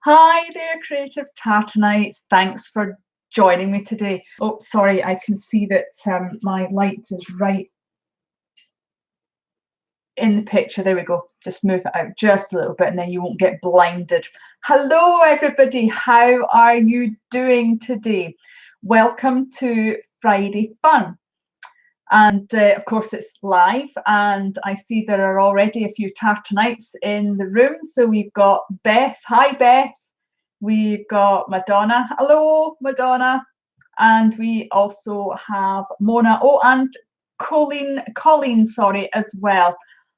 Hi there, creative Tartanites. Thanks for joining me today. Oh, sorry, I can see that my light is right in the picture. There we go. Just move it out just a little bit and then you won't get blinded. Hello, everybody. How are you doing today? Welcome to Friday Fun. And of course, it's live, and I see there are already a few Tartanites in the room. So we've got Beth. Hi, Beth. We've got Madonna. Hello, Madonna. And we also have Mona. Oh, and Colleen, sorry, as well.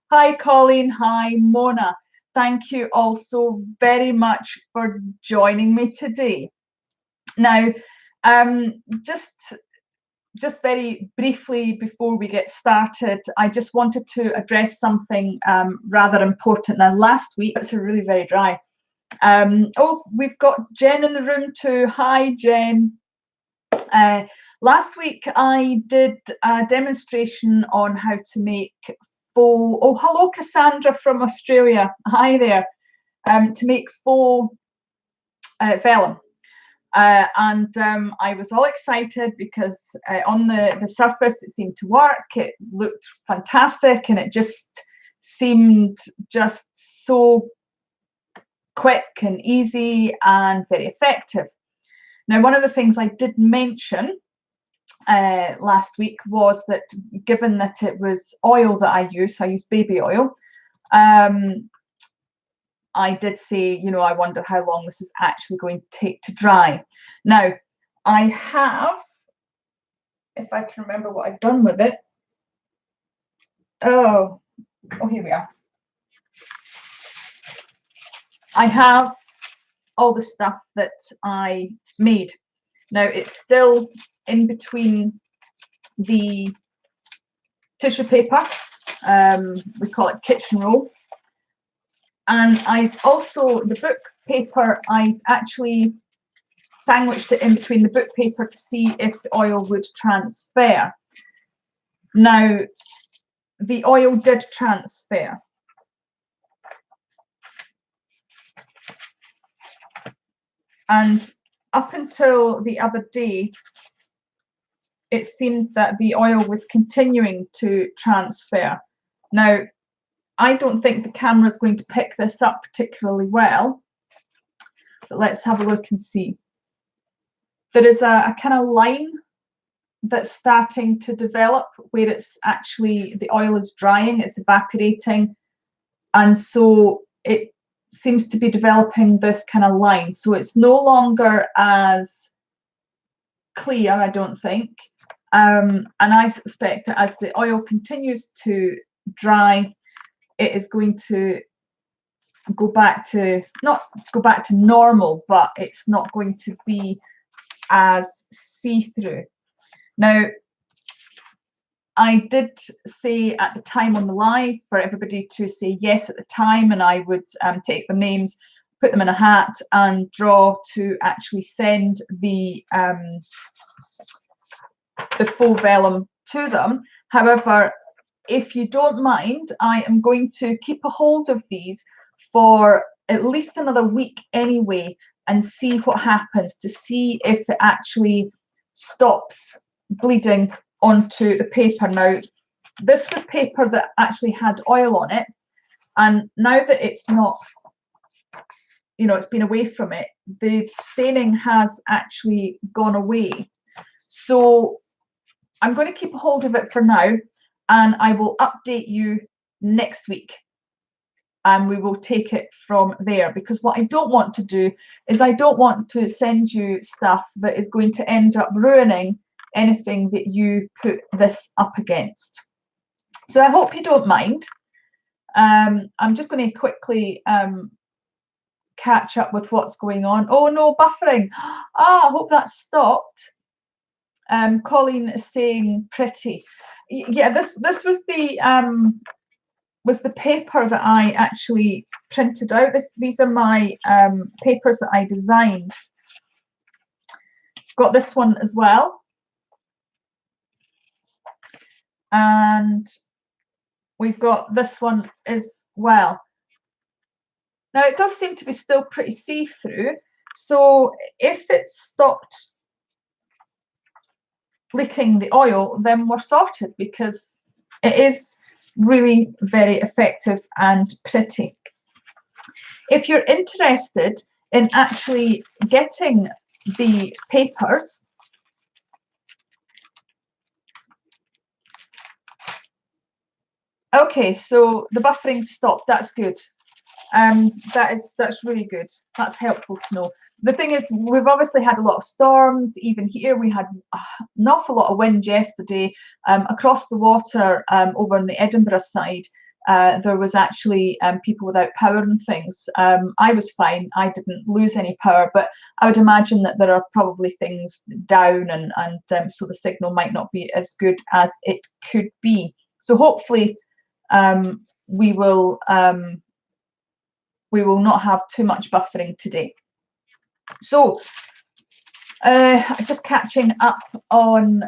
Hi, Colleen. Hi, Mona. Thank you also very much for joining me today. Now, just very briefly before we get started, I just wanted to address something rather important. Now, last week, it's really very dry. Oh, we've got Jen in the room too. Hi, Jen. Last week, I did a demonstration on how to make faux. Oh, hello, Cassandra from Australia. Hi there. To make faux vellum. I was all excited because on the surface it seemed to work. It looked fantastic, and it just seemed just so quick and easy and very effective. Now, one of the things I did mention last week was that given that it was oil that I use baby oil, I did say, you know, I wonder how long this is actually going to take to dry. Now, I have, if I can remember what I've done with it. Oh, here we are. I have all the stuff that I made. Now, it's still in between the tissue paper. We call it kitchen roll. And I've also, the book paper, I actually sandwiched it in between the book paper to see if the oil would transfer. Now, the oil did transfer. And up until the other day, it seemed that the oil was continuing to transfer. Now, I don't think the camera is going to pick this up particularly well, but let's have a look and see. There is a kind of line that's starting to develop where it's actually, the oil is drying, it's evaporating, and so it seems to be developing this kind of line. So it's no longer as clear, I don't think. And I suspect that as the oil continues to dry, it is going to go back to, not go back to normal, but it's not going to be as see-through. Now, I did say at the time on the live for everybody to say yes at the time, and I would take their names, put them in a hat, and draw to actually send the faux vellum to them. However, if you don't mind, I am going to keep a hold of these for at least another week anyway, and see what happens, to see if it actually stops bleeding onto the paper. Now, this was paper that actually had oil on it, and now that it's not, you know, it's been away from it, the staining has actually gone away. So I'm going to keep a hold of it for now, and I will update you next week, and we will take it from there, because what I don't want to do is I don't want to send you stuff that is going to end up ruining anything that you put this up against. So I hope you don't mind. I'm just going to quickly catch up with what's going on. Oh no, buffering. I hope that stopped. Colleen is saying pretty. Yeah, this was the paper that I actually printed out. These are my papers that I designed. Got this one as well. And we've got this one as well. Now it does seem to be still pretty see-through, so if it's stopped leaking the oil, then we're sorted, because it is really very effective and pretty. If you're interested in actually getting the papers, okay, so the buffering stopped. That's good. That's really good. That's helpful to know. The thing is, we've obviously had a lot of storms. Even here, we had an awful lot of wind yesterday. Across the water, over on the Edinburgh side, there was actually people without power and things. I was fine. I didn't lose any power, but I would imagine that there are probably things down, and so the signal might not be as good as it could be. So hopefully, we will not have too much buffering today. So just catching up on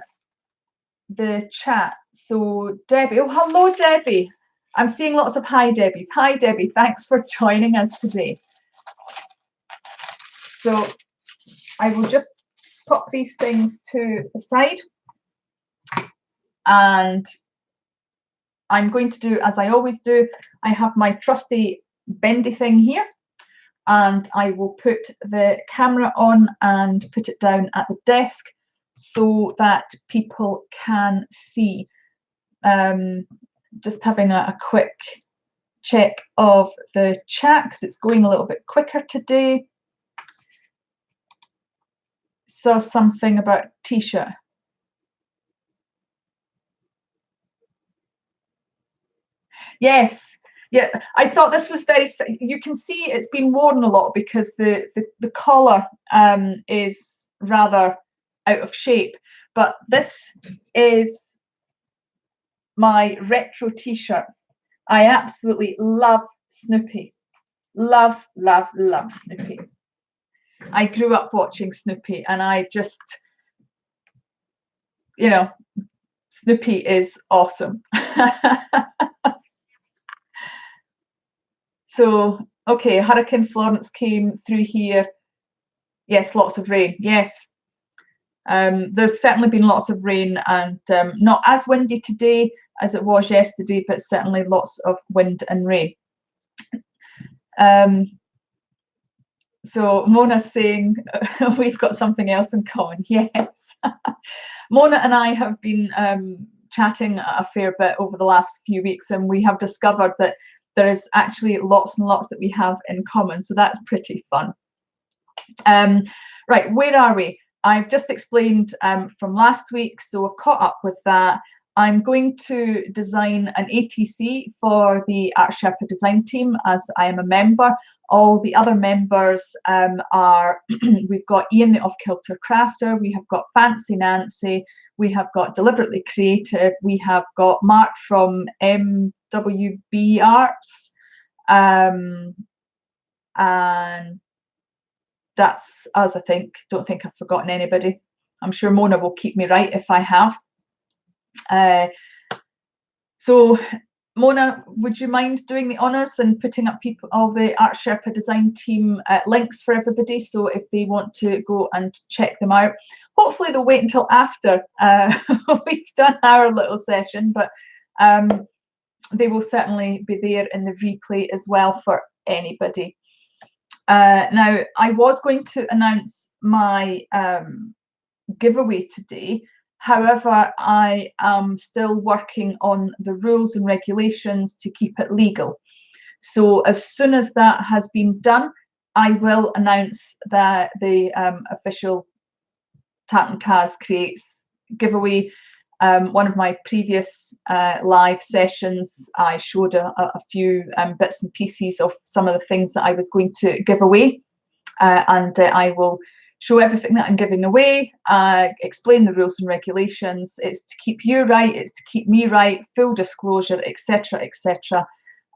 the chat. So Debbie, oh hello Debbie. I'm seeing lots of hi Debbies. Hi Debbie, thanks for joining us today. So I will just pop these things to the side, and I'm going to do as I always do. I have my trusty bendy thing here, and I will put the camera on and put it down at the desk so that people can see. Just having a quick check of the chat because it's going a little bit quicker today. Saw something about t-shirt. Yes, yeah, I thought this was very, you can see it's been worn a lot because the collar is rather out of shape, but this is my retro t-shirt. I absolutely love Snoopy. Love, love, love Snoopy. I grew up watching Snoopy, and I just, you know, Snoopy is awesome. So, okay, Hurricane Florence came through here. Yes, lots of rain. Yes. There's certainly been lots of rain, and not as windy today as it was yesterday, but certainly lots of wind and rain. So Mona's saying we've got something else in common. Yes. Mona and I have been chatting a fair bit over the last few weeks, and we have discovered that there is actually lots and lots that we have in common. So that's pretty fun. Right, where are we? I've just explained from last week, so I've caught up with that. I'm going to design an ATC for the Art Sherpa design team, as I am a member. All the other members are, we've got Ian the Off-Kilter Crafter, we have got Fancy Nancy, we have got Deliberately Creative, we have got Mark from MWB Arts, and that's us, I think. Don't think I've forgotten anybody. I'm sure Mona will keep me right if I have. So Mona, would you mind doing the honours and putting up all the Art Sherpa design team links for everybody, so if they want to go and check them out. Hopefully they'll wait until after we've done our little session, but they will certainly be there in the replay as well for anybody. Now, I was going to announce my giveaway today. However, I am still working on the rules and regulations to keep it legal. So as soon as that has been done, I will announce that the official Tartantaz Creates giveaway. One of my previous live sessions, I showed a few bits and pieces of some of the things that I was going to give away, and I will show everything that I'm giving away, explain the rules and regulations. It's to keep you right, it's to keep me right, full disclosure, etc., etc.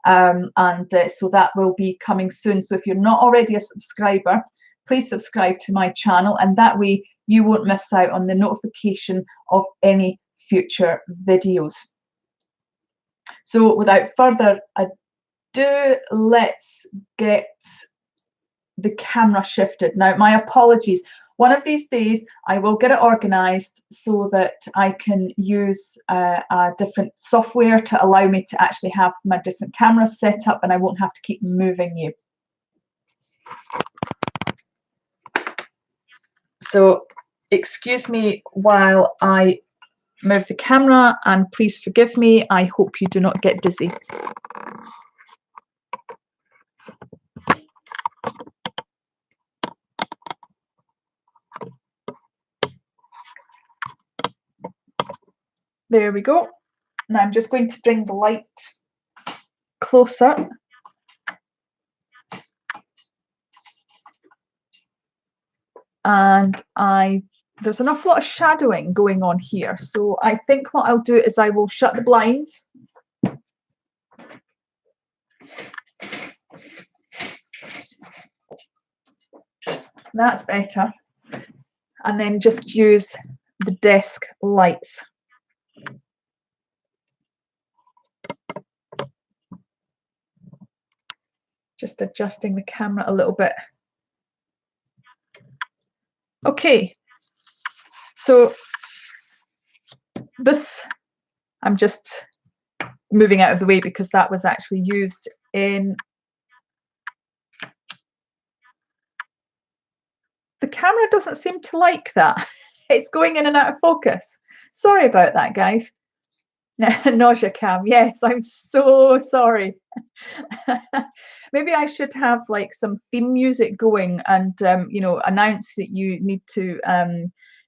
So that will be coming soon. So if you're not already a subscriber, please subscribe to my channel, and that way you won't miss out on the notification of any future videos. So without further let's get the camera shifted. Now, my apologies. One of these days, I will get it organised so that I can use a different software to allow me to actually have my different cameras set up, and I won't have to keep moving you. So excuse me while I move the camera, and please forgive me. I hope you do not get dizzy. There we go. Now I'm just going to bring the light closer. And there's an awful lot of shadowing going on here. So I think what I'll do is I will shut the blinds. That's better. And then just use the desk lights. Just adjusting the camera a little bit. Okay, so this, I'm just moving out of the way because that was actually used in, the camera doesn't seem to like that. It's going in and out of focus. Sorry about that, guys. Nausea cam, yes, I'm so sorry. Maybe I should have like some theme music going and you know, announce that you need to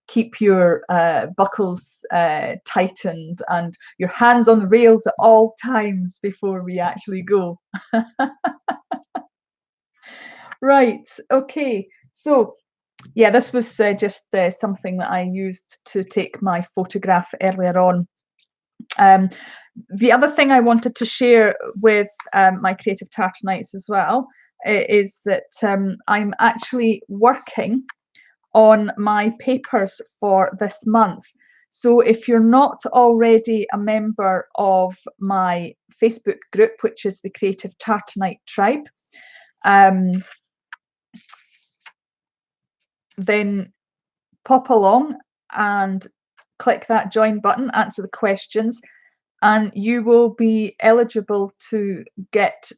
keep your buckles tightened and your hands on the rails at all times before we actually go. Right, okay, so yeah, this was just something that I used to take my photograph earlier on. The other thing I wanted to share with my creative Tartanites as well is that I'm actually working on my papers for this month. So if you're not already a member of my Facebook group, which is the Creative Tartanite Tribe, then pop along and click that join button, answer the questions, and you will be eligible to get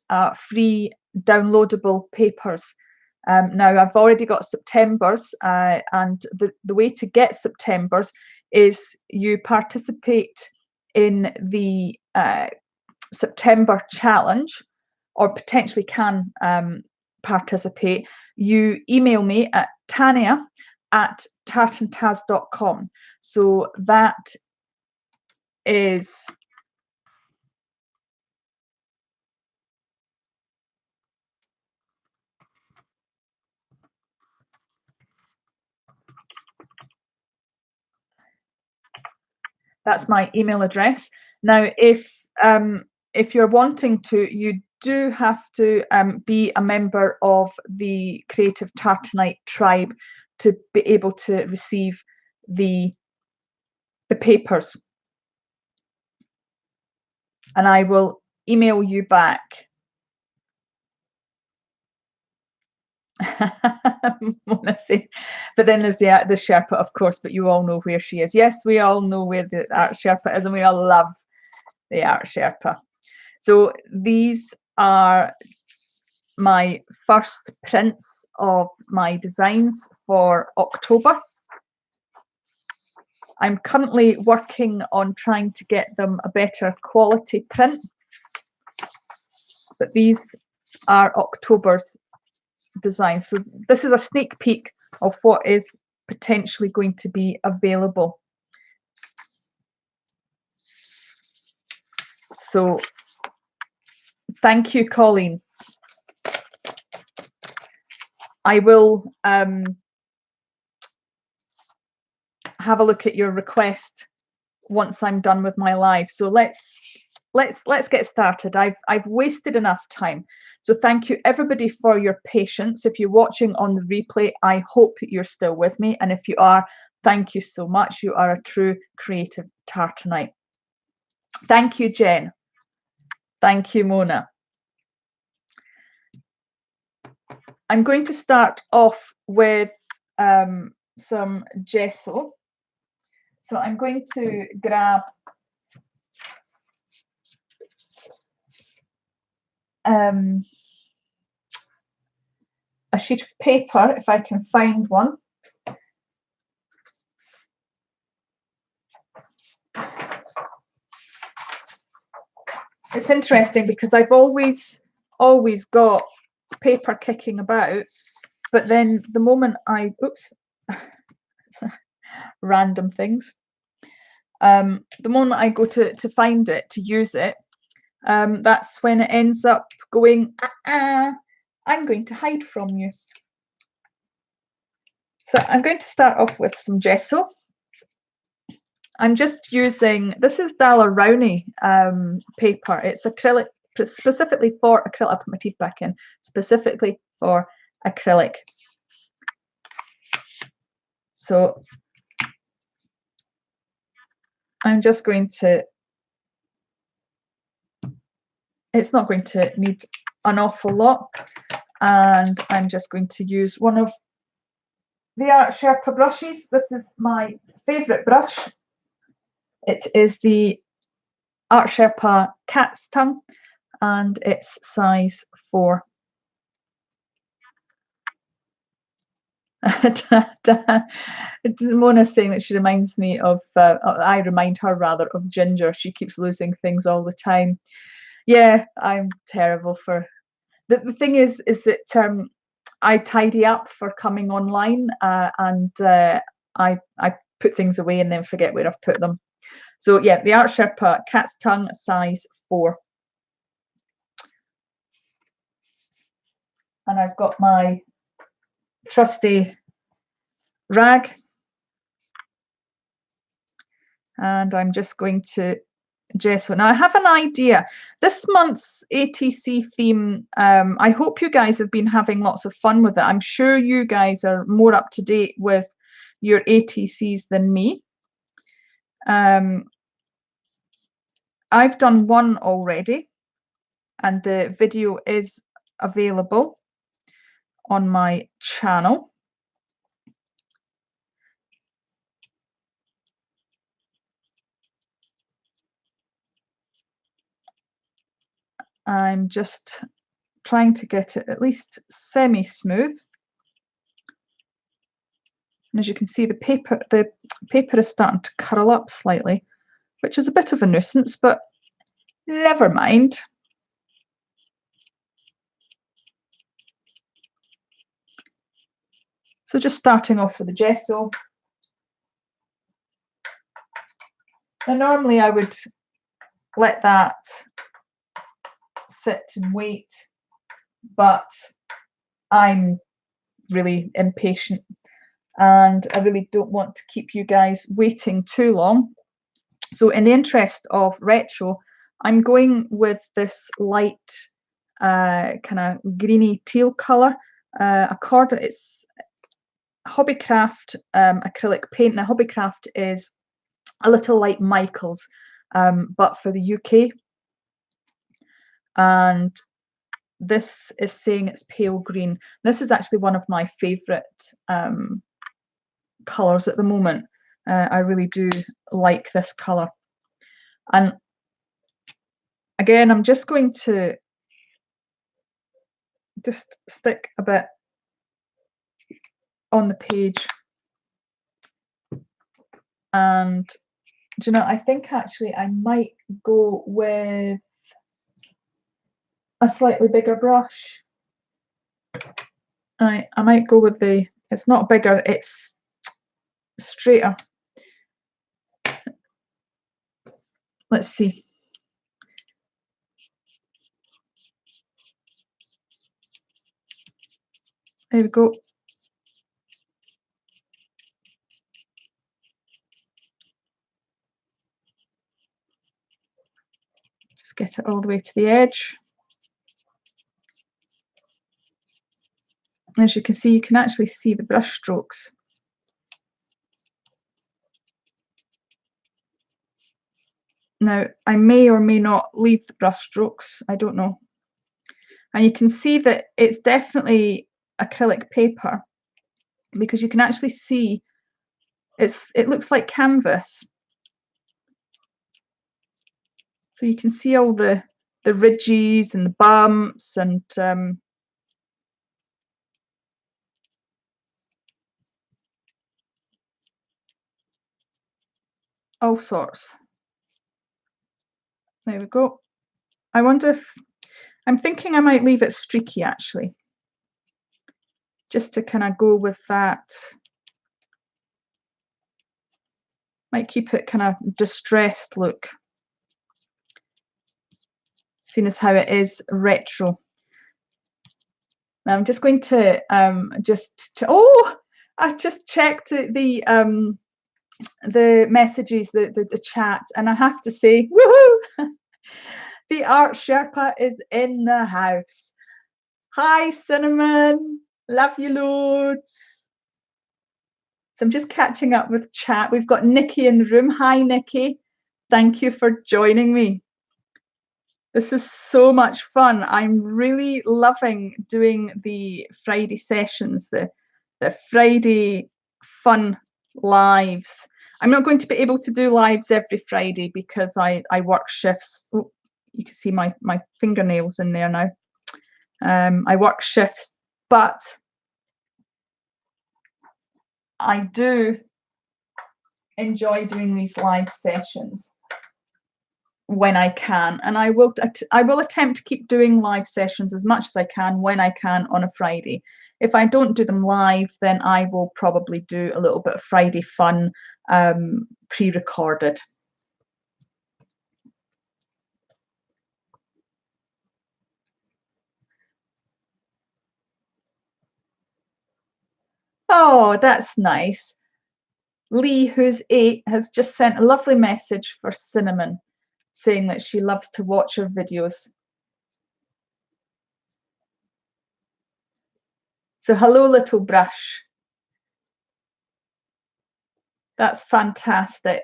free downloadable papers. Now, I've already got September's, and the way to get September's is you participate in the September challenge, or potentially can participate. You email me at tania@tartantaz.com. So that is that's my email address. Now, if you're wanting to, you do have to be a member of the Creative Tartanite Tribe to be able to receive the papers. And I will email you back. But then there's the Sherpa, of course, but you all know where she is. Yes, we all know where the art Sherpa is, and we all love the art Sherpa. So these are my first prints of my designs for October. I'm currently working on trying to get them a better quality print, but these are October's designs. So this is a sneak peek of what is potentially going to be available. So thank you, Colleen. I will have a look at your request once I'm done with my live. So let's get started. I've wasted enough time. So thank you everybody for your patience. If you're watching on the replay, I hope you're still with me. And if you are, thank you so much. You are a true creative Tartanite. Thank you, Jen. Thank you, Mona. I'm going to start off with some gesso. So I'm going to grab a sheet of paper, if I can find one. It's interesting because I've always got paper kicking about, but then the moment I, oops, random things. The moment I go to find it, to use it, that's when it ends up going, I'm going to hide from you. So I'm going to start off with some gesso. I'm just using, this is Daler-Rowney paper. It's acrylic, specifically for acrylic. I put my teeth back in, specifically for acrylic. So I'm just going to, it's not going to need an awful lot. And I'm just going to use one of the Art Sherpa brushes. This is my favourite brush. It is the Art Sherpa Cat's Tongue, and it's size 4. Mona's saying that she reminds me of, I remind her rather of Ginger. She keeps losing things all the time. Yeah, I'm terrible for. The thing is that I tidy up for coming online, and I put things away and then forget where I've put them. So yeah, the Art Sherpa Cat's Tongue, size 4. And I've got my trusty rag, and I'm just going to gesso. Now I have an idea. This month's ATC theme, I hope you guys have been having lots of fun with it. I'm sure you guys are more up to date with your ATCs than me. I've done one already, and the video is available on my channel. I'm just trying to get it at least semi-smooth. And as you can see, the paper is starting to curl up slightly, which is a bit of a nuisance, but never mind. So just starting off with the gesso. Now normally I would let that sit and wait, but I'm really impatient and I really don't want to keep you guys waiting too long. So in the interest of retro, I'm going with this light kind of greeny teal colour. It's Hobbycraft acrylic paint. Now Hobbycraft is a little like Michael's, but for the UK. And this is saying it's pale green. This is actually one of my favourite colours at the moment. I really do like this colour. And again, I'm just going to just stick a bit on the page. And do you know, I think actually I might go with a slightly bigger brush. I might go with the, it's not bigger, it's straighter. Let's see. There we go. Just get it all the way to the edge. As you can see, you can actually see the brush strokes. Now, I may or may not leave the brush strokes, I don't know. And you can see that it's definitely acrylic paper, because you can actually see it looks like canvas. So you can see all the ridges and the bumps and all sorts. There we go. I wonder if I'm thinking I might leave it streaky actually, just to kind of go with that. Might keep it kind of distressed look, seeing as how it is retro. Now I'm just going to oh, I just checked the messages, the chat, and I have to say, woohoo! The Art Sherpa is in the house. Hi, Cinnamon. Love you loads. So I'm just catching up with chat. We've got Nikki in the room. Hi, Nikki. Thank you for joining me. This is so much fun. I'm really loving doing the Friday sessions, the Friday fun lives. I'm not going to be able to do lives every Friday because I work shifts. Oh, you can see my fingernails in there now. I work shifts, but I do enjoy doing these live sessions when I can, and I will attempt to keep doing live sessions as much as I can when I can on a Friday. If I don't do them live, then I will probably do a little bit of Friday fun pre-recorded. Oh, that's nice. Lee, who's 8, has just sent a lovely message for Cinnamon, saying that she loves to watch her videos. So hello, little brush. That's fantastic.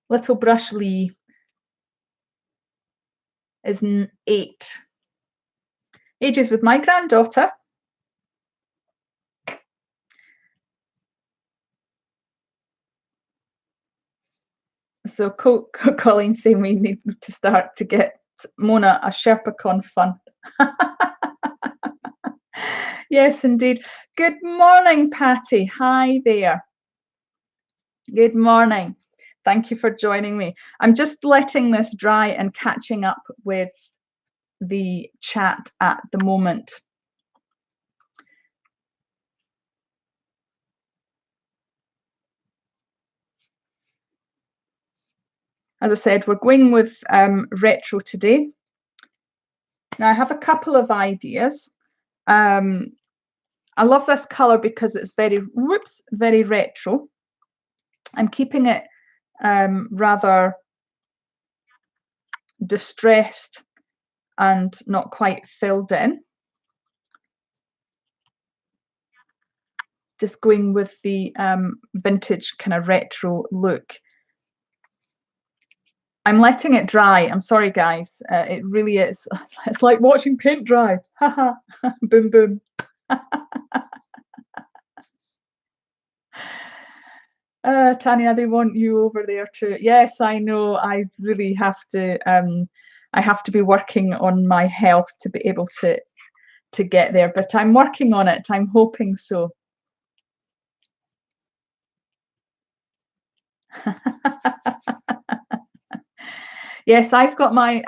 Little brush Lee is 8. Ages with my granddaughter. So Colleen saying we need to start to get Mona a SherpaCon fund. Yes, indeed. Good morning, Patty. Hi there. Good morning. Thank you for joining me. I'm just letting this dry and catching up with the chat at the moment. As I said, we're going with retro today. Now I have a couple of ideas. I love this color because it's very retro. I'm keeping it rather distressed and not quite filled in. Just going with the vintage kind of retro look. I'm letting it dry. I'm sorry, guys. It really is. It's like watching paint dry. Haha. Boom, boom. Tanya, they want you over there too. Yes, I know. I really have to. I have to be working on my health to be able to get there. But I'm working on it. I'm hoping so. Yes, I've got my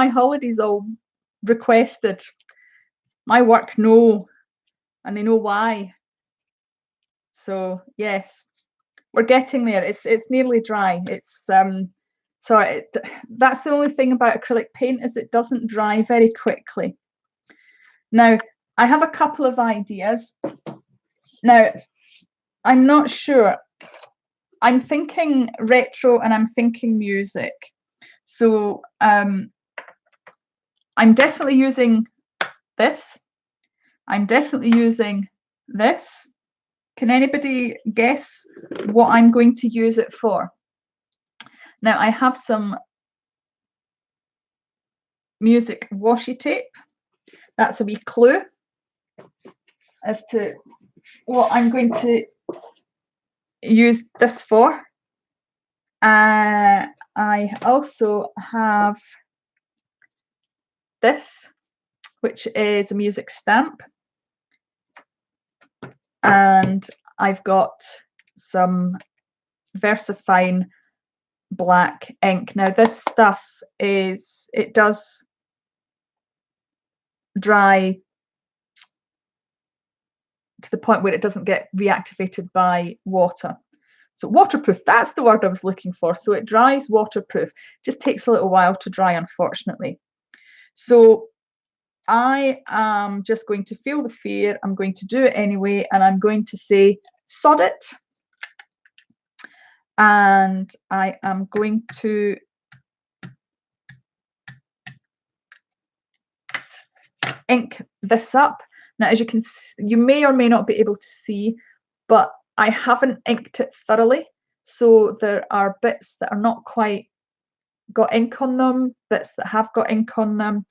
holidays all requested. My work know, and they know why. So yes, we're getting there. It's nearly dry. It's sorry. That's the only thing about acrylic paint is it doesn't dry very quickly. Now I have a couple of ideas. Now I'm not sure. I'm thinking retro and I'm thinking music. So I'm definitely using this. I'm definitely using this. Can anybody guess what I'm going to use it for? Now I have some music washi tape. That's a wee clue as to what I'm going to use this for. I also have this, which is a music stamp, and I've got some VersaFine black ink. Now this stuff it does dry to the point where it doesn't get reactivated by water. So waterproof, that's the word I was looking for. So it dries waterproof. Just takes a little while to dry, unfortunately. So I am just going to feel the fear. I'm going to do it anyway, and I'm going to say sod it. And I am going to ink this up. Now, as you can see, you may or may not be able to see, but I haven't inked it thoroughly. So there are bits that are not quite got ink on them, bits that have got ink on them,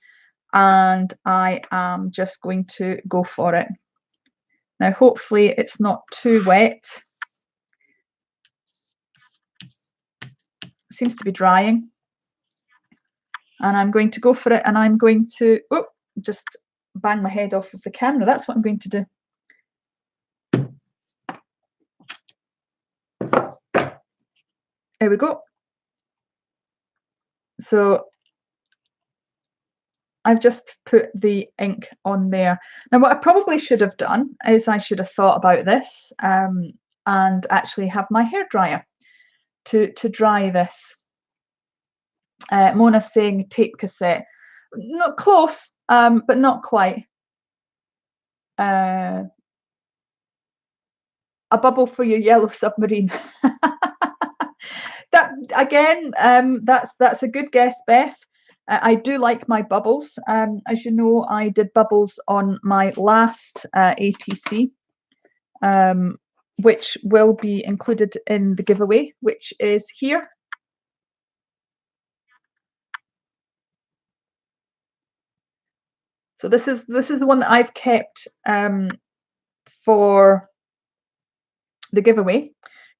and I am just going to go for it. Now, hopefully it's not too wet. It seems to be drying. And I'm going to go for it, and I'm going to just bang my head off of the camera. That's what I'm going to do. There we go. So I've just put the ink on there. Now, what I probably should have done is I should have thought about this and actually have my hairdryer to dry this. Mona's saying tape cassette. Not close, but not quite. A bubble for your yellow submarine. That again, that's a good guess, Beth. I do like my bubbles. As you know, I did bubbles on my last ATC, which will be included in the giveaway, which is here. So this is the one that I've kept for the giveaway,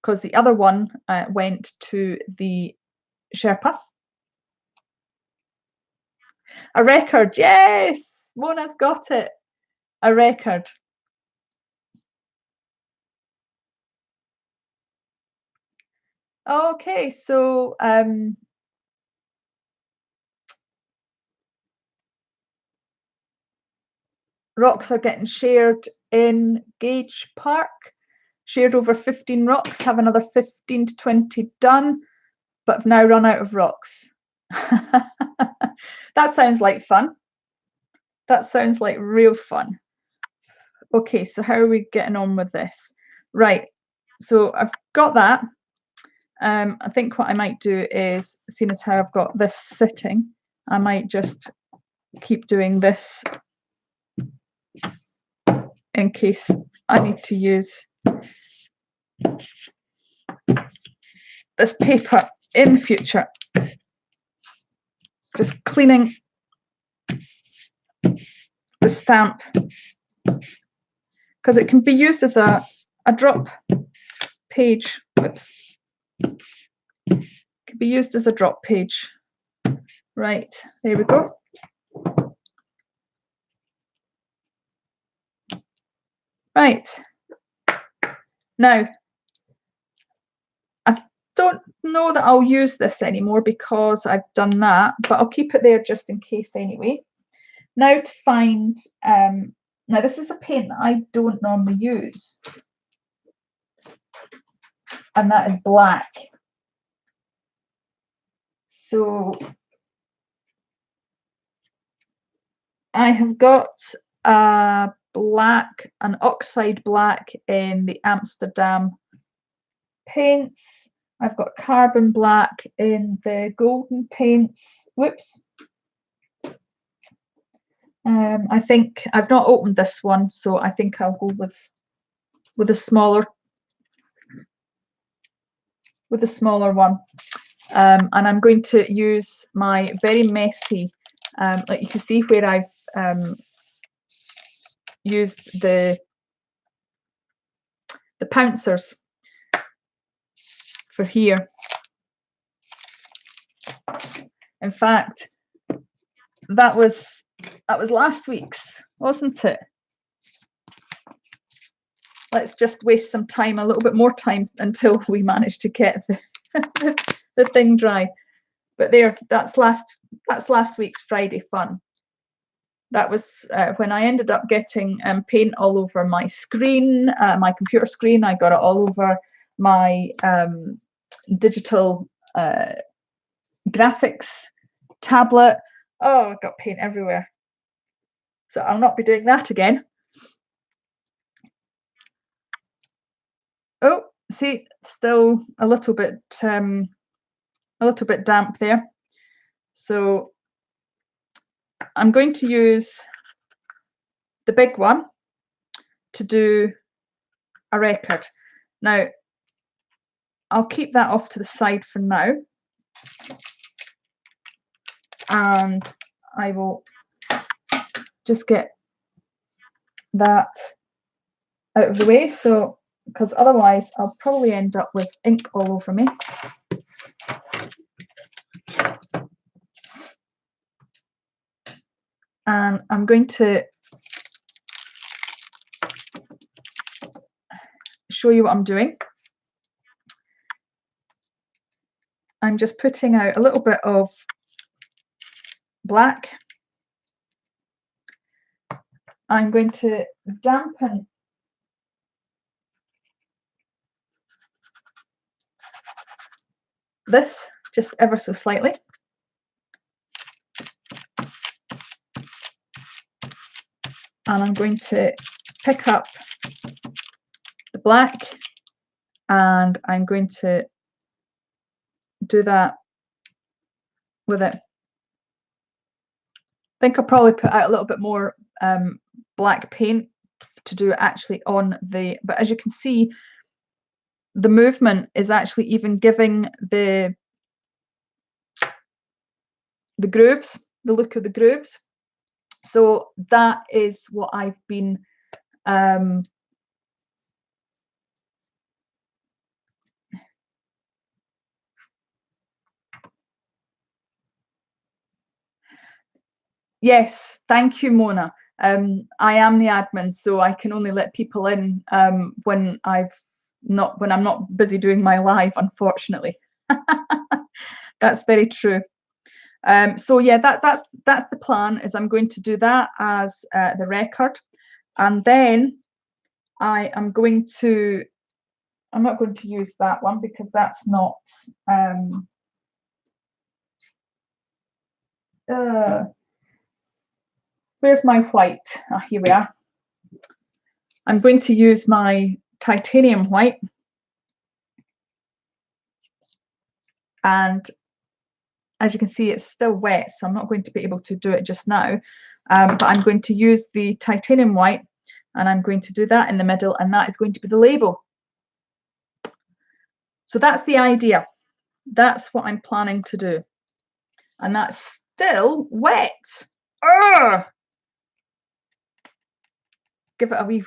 because the other one went to the Sherpa. A record, yes! Mona's got it. A record. Okay, so rocks are getting shared in Gage Park. Shared over 15 rocks, have another 15 to 20 done, but have now run out of rocks. That sounds like fun. That sounds like real fun. Okay, so how are we getting on with this? Right, so I've got that. I think what I might do is, seeing as how I've got this sitting, I might just keep doing this in case I need to use this paper in the future. Just cleaning the stamp, because it can be used as a drop page. Whoops. It can be used as a drop page. Right, there we go. Right. Now, I don't know that I'll use this anymore because I've done that, but I'll keep it there just in case anyway. Now to find, now this is a paint that I don't normally use, and that is black. So I have got an oxide black in the Amsterdam paints. I've got carbon black in the golden paints. Whoops. I think I've not opened this one, so I think I'll go with a smaller one. And I'm going to use my very messy Like you can see where I've used the pouncers for here. In fact, that was last week's, wasn't it? Let's just waste some time, a little bit more time, until we manage to get the thing dry. But there, that's last week's Friday fun. That was when I ended up getting paint all over my screen, my computer screen. I got it all over my digital graphics tablet. Oh, I got paint everywhere. So I'll not be doing that again. Oh, see, still a little bit damp there. So I'm going to use the big one to do a record. Now, I'll keep that off to the side for now. And I will just get that out of the way, so because otherwise I'll probably end up with ink all over me. And I'm going to show you what I'm doing. I'm just putting out a little bit of black. I'm going to dampen this just ever so slightly. And I'm going to pick up the black and I'm going to do that with it. I think I'll probably put out a little bit more black paint to do it actually on the, but as you can see, the movement is actually even giving the grooves, the look of the grooves. So that is what I've been yes, thank you, Mona. I am the admin, so I can only let people in when I'm not busy doing my live, unfortunately. That's very true. So yeah, that's the plan, is I'm going to do that as the record, and then I am going to, I'm not going to use that one because that's not where's my white? Ah, here we are. I'm going to use my titanium white, and as you can see, it's still wet, so I'm not going to be able to do it just now, but I'm going to use the titanium white and I'm going to do that in the middle, and that is going to be the label. So that's the idea. That's what I'm planning to do. And that's still wet. Urgh! Give it a wee.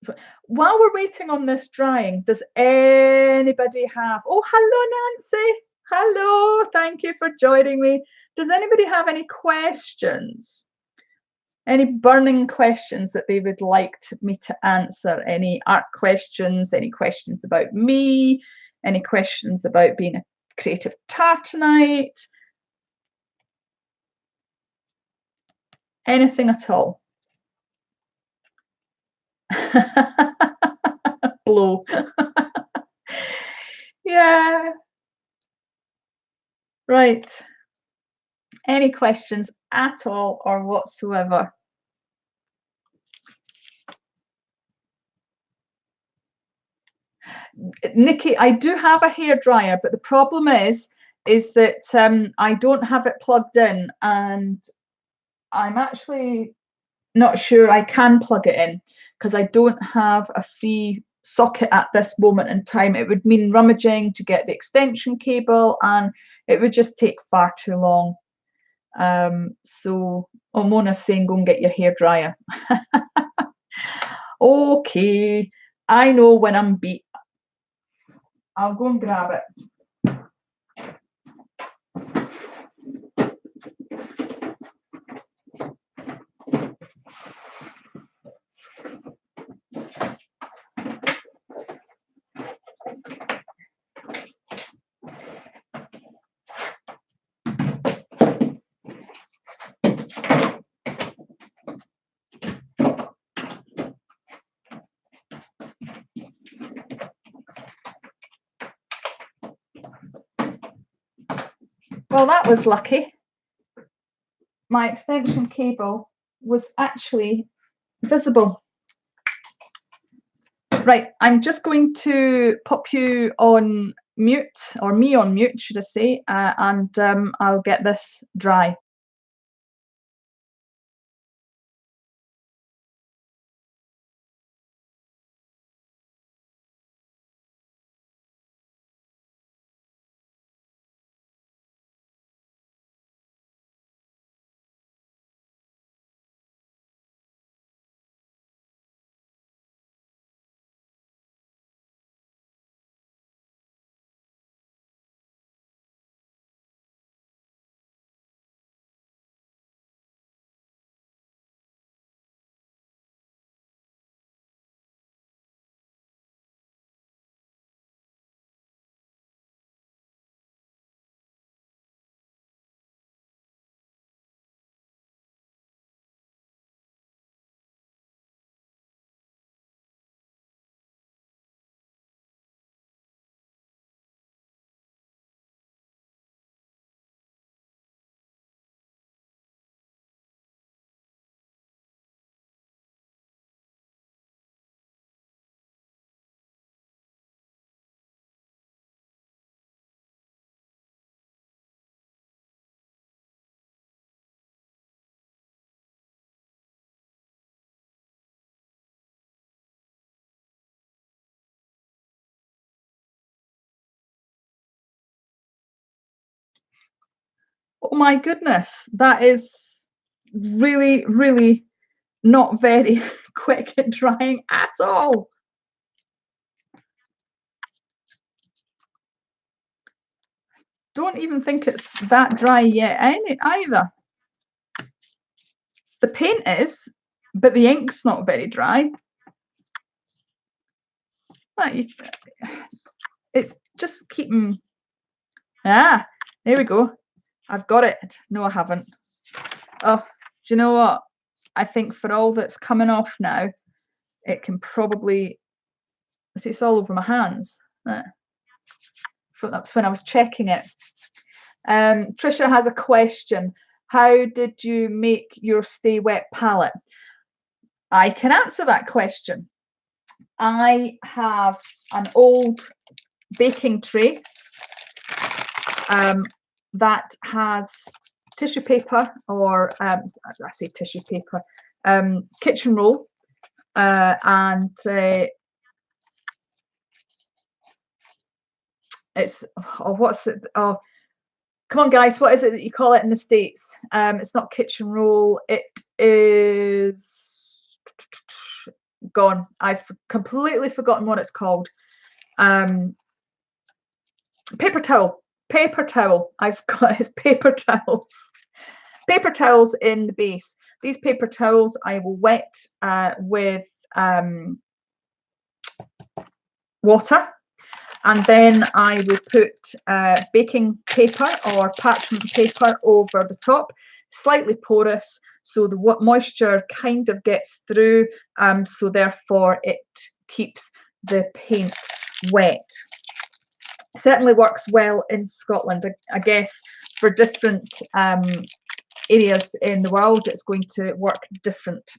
So while we're waiting on this drying, does anybody have, oh, hello, Nancy. Hello, thank you for joining me. Does anybody have any questions? Any burning questions that they would like me to answer? Any art questions? Any questions about me? Any questions about being a creative tartanite? Anything at all? Blow. Yeah. Right. Any questions at all or whatsoever? Nikki, I do have a hairdryer, but the problem is that I don't have it plugged in, and I'm actually not sure I can plug it in because I don't have a free socket at this moment in time. It would mean rummaging to get the extension cable, and it would just take far too long. So, oh, Mona's saying go and get your hair dryer. Okay, I know when I'm beat. I'll go and grab it. Well, that was lucky. My extension cable was actually visible. Right, I'm just going to pop you on mute, or me on mute, should I say, and I'll get this dry. Oh my goodness, that is really, really not very quick at drying at all. Don't even think it's that dry yet either. The paint is, but the ink's not very dry. It's just keeping. Ah, there we go. I've got it. No, I haven't. Oh, do you know what? I think for all that's coming off now, it can probably. See, it's all over my hands. That's when I was checking it. Trisha has a question. How did you make your Stay Wet palette? I can answer that question. I have an old baking tray that has tissue paper, or I say tissue paper, kitchen roll, and it's, oh, what's it? Oh, come on, guys, what is it that you call it in the States? It's not kitchen roll. It is gone. I've completely forgotten what it's called. Paper towel. Paper towel. I've got his paper towels. Paper towels in the base. These paper towels I will wet with water, and then I will put baking paper or parchment paper over the top, slightly porous, so the moisture kind of gets through, so therefore it keeps the paint wet. Certainly works well in Scotland. I guess for different areas in the world it's going to work different.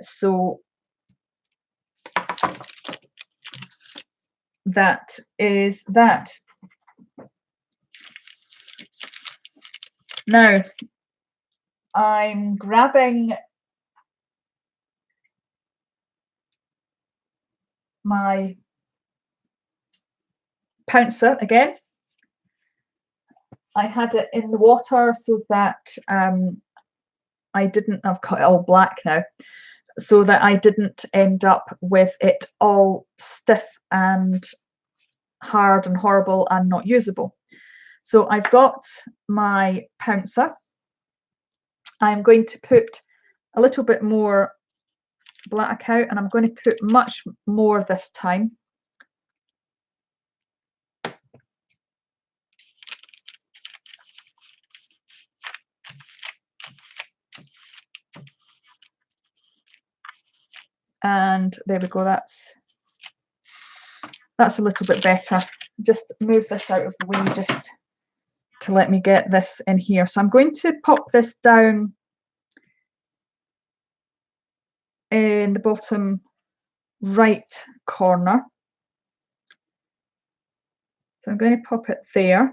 So that is that. Now I'm grabbing my pouncer again, I had it in the water so that I didn't, I've got it all black now, so that I didn't end up with it all stiff and hard and horrible and not usable. So I've got my pouncer. I'm going to put a little bit more black out, and I'm going to put much more this time. And there we go, that's a little bit better. Just move this out of the way just to let me get this in here. So I'm going to pop this down in the bottom right corner. So I'm going to pop it there,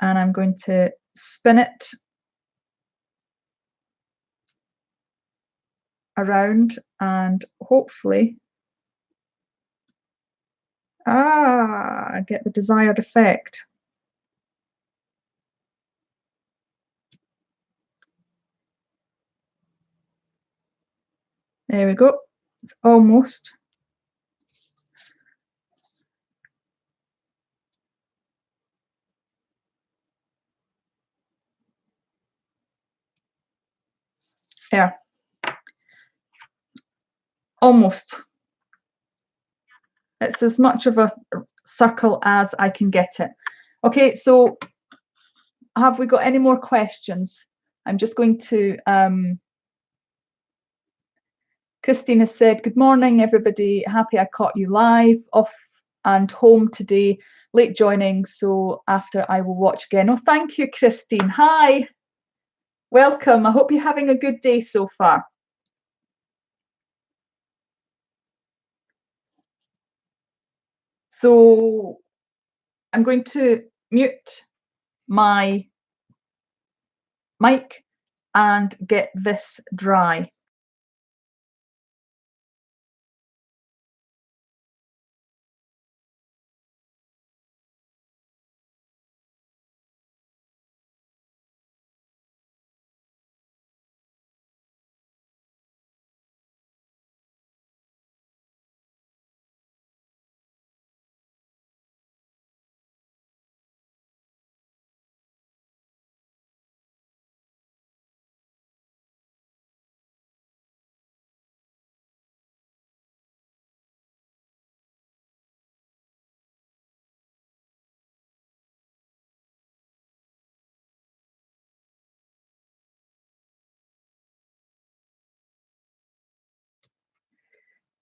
and I'm going to spin it around and hopefully get the desired effect. There we go. It's almost. There. Almost. It's as much of a circle as I can get it. Okay, so have we got any more questions? I'm just going to Christine has said, good morning, everybody. Happy I caught you live, off and home today. Late joining, so after I will watch again. Oh, thank you, Christine. Hi. Welcome. I hope you're having a good day so far. So I'm going to mute my mic and get this dry.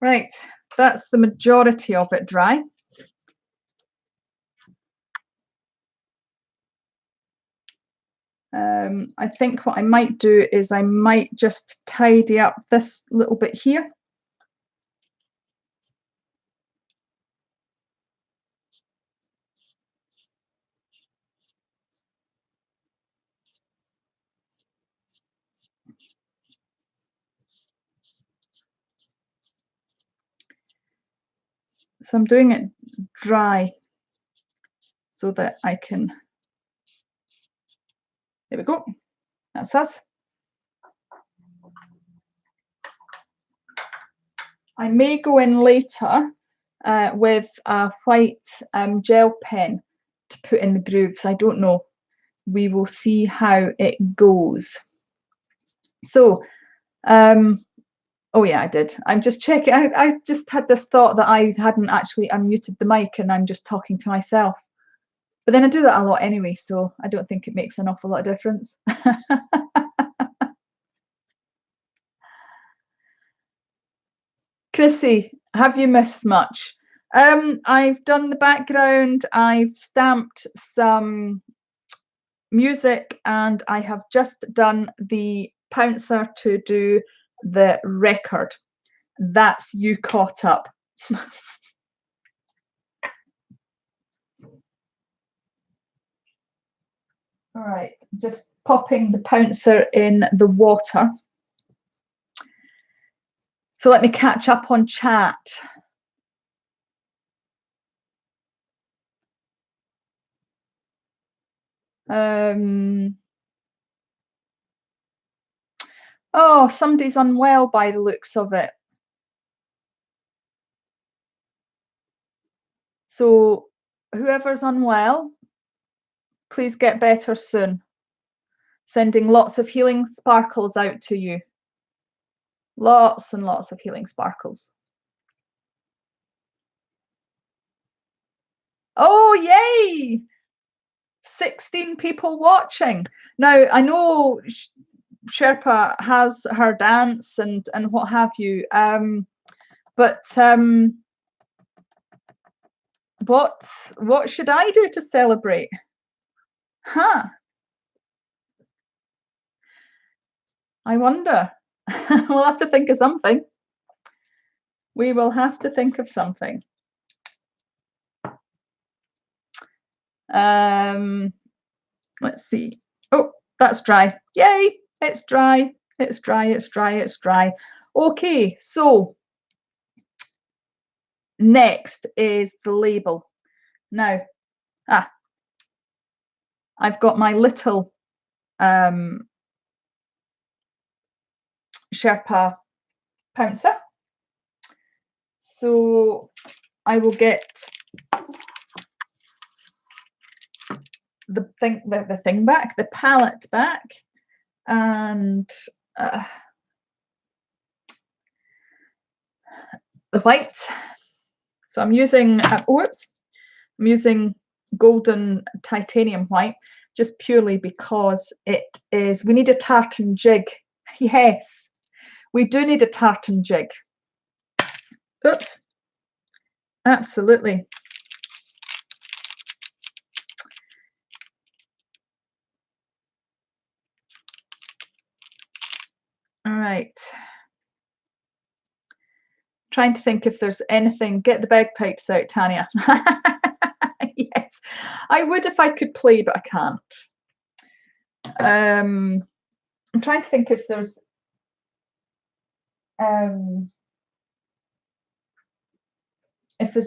Right, that's the majority of it dry. I think what I might do is I might just tidy up this little bit here. So I'm doing it dry so that I can, there we go, that's us. I may go in later with a white gel pen to put in the grooves. I don't know. We will see how it goes. So, oh yeah, I did. I'm just checking. I just had this thought that I hadn't actually unmuted the mic and I'm just talking to myself. But then I do that a lot anyway, so I don't think it makes an awful lot of difference. Chrissy, have you missed much? I've done the background, I've stamped some music, and I have just done the pouncer to do the record. That's you caught up. All right, just popping the pouncer in the water. So let me catch up on chat. Oh, somebody's unwell by the looks of it. So whoever's unwell, please get better soon. Sending lots of healing sparkles out to you. Lots and lots of healing sparkles. Oh, yay! 16 people watching. Now, I know Sherpa has her dance and what have you, but what should I do to celebrate? Huh, I wonder. We'll have to think of something. We will have to think of something. Let's see. Oh, that's dry. Yay, it's dry. It's dry, it's dry, it's dry. Okay, so next is the label. Now, I've got my little Sherpa pouncer. So I will get the thing back, the palette back, and the white. So I'm using I'm using golden titanium white just purely because it is. We need a tartan jig. Yes, we do need a tartan jig. Oops, absolutely. All right. Trying to think if there's anything. Get the bagpipes out, Tanya. Yes, I would if I could play, but I can't. I'm trying to think if there's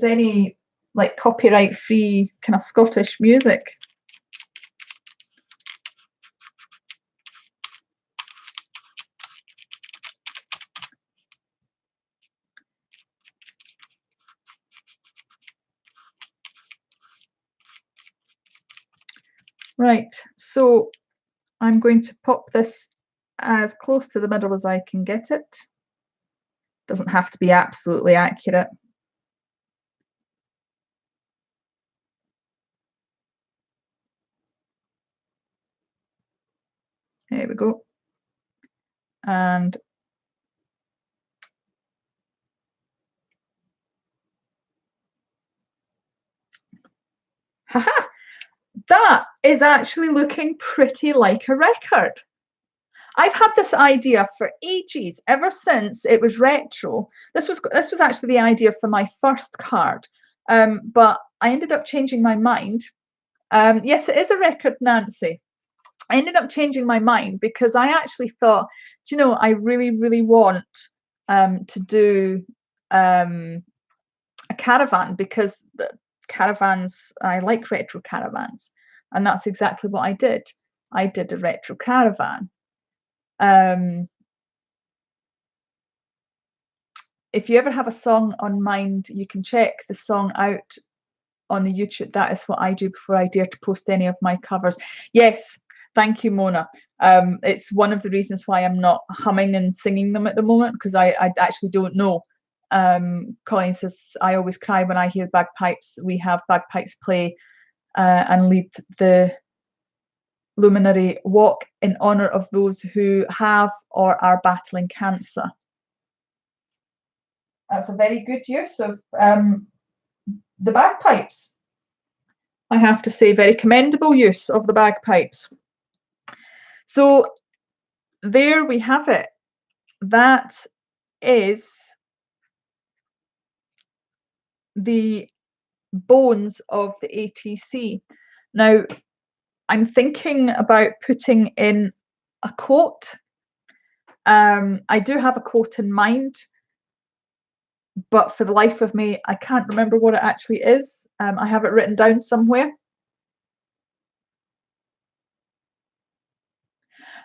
any like copyright free kind of Scottish music. Right, so I'm going to pop this as close to the middle as I can get it. Doesn't have to be absolutely accurate. There we go. And haha, that is actually looking pretty like a record. I've had this idea for ages, ever since it was retro. This was actually the idea for my first card, but I ended up changing my mind. Yes, it is a record, Nancy. I ended up changing my mind because I actually thought, do you know, I really, really want to do a caravan, because the caravans, I like retro caravans, and that's exactly what I did. I did a retro caravan. If you ever have a song on mind, you can check the song out on the YouTube. That is what I do before I dare to post any of my covers. Yes, thank you, Mona. It's one of the reasons why I'm not humming and singing them at the moment, because I actually don't know. Colin says, I always cry when I hear bagpipes. We have bagpipes play and lead the luminary walk in honour of those who have or are battling cancer. That's a very good use of the bagpipes. I have to say, very commendable use of the bagpipes. So there we have it. That is the bones of the ATC. Now, I'm thinking about putting in a quote. I do have a quote in mind, but for the life of me, I can't remember what it actually is. I have it written down somewhere.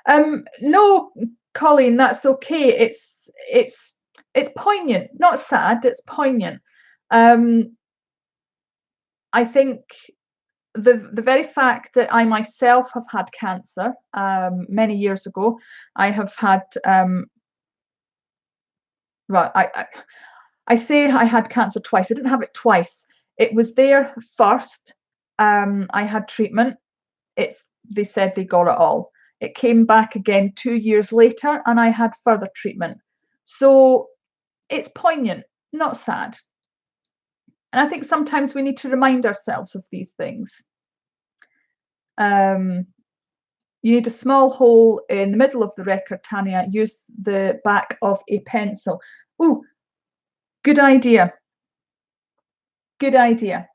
No, Colleen, that's okay. It's poignant, not sad. It's poignant. Um, I think the very fact that I myself have had cancer many years ago, I have had well, I say I had cancer twice. I didn't have it twice. It was there first. I had treatment. They said they got it all. It came back again 2 years later, and I had further treatment. So it's poignant, not sad. And I think sometimes we need to remind ourselves of these things. You need a small hole in the middle of the record, Tanya. Use the back of a pencil. Oh, good idea. Good idea.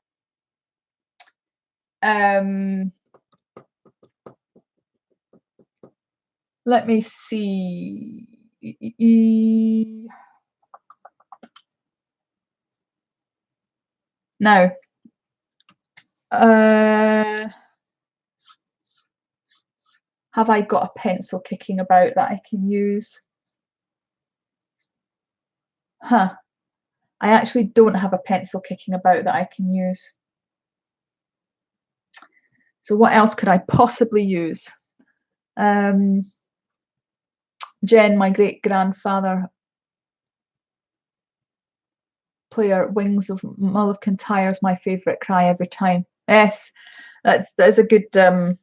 Let me see. Now, have I got a pencil kicking about that I can use? Huh. I actually don't have a pencil kicking about that I can use. So what else could I possibly use? Jen, my great-grandfather, player, Wings of Mulligan Tires, my favourite, Cry Every Time. Yes, that's a good tune.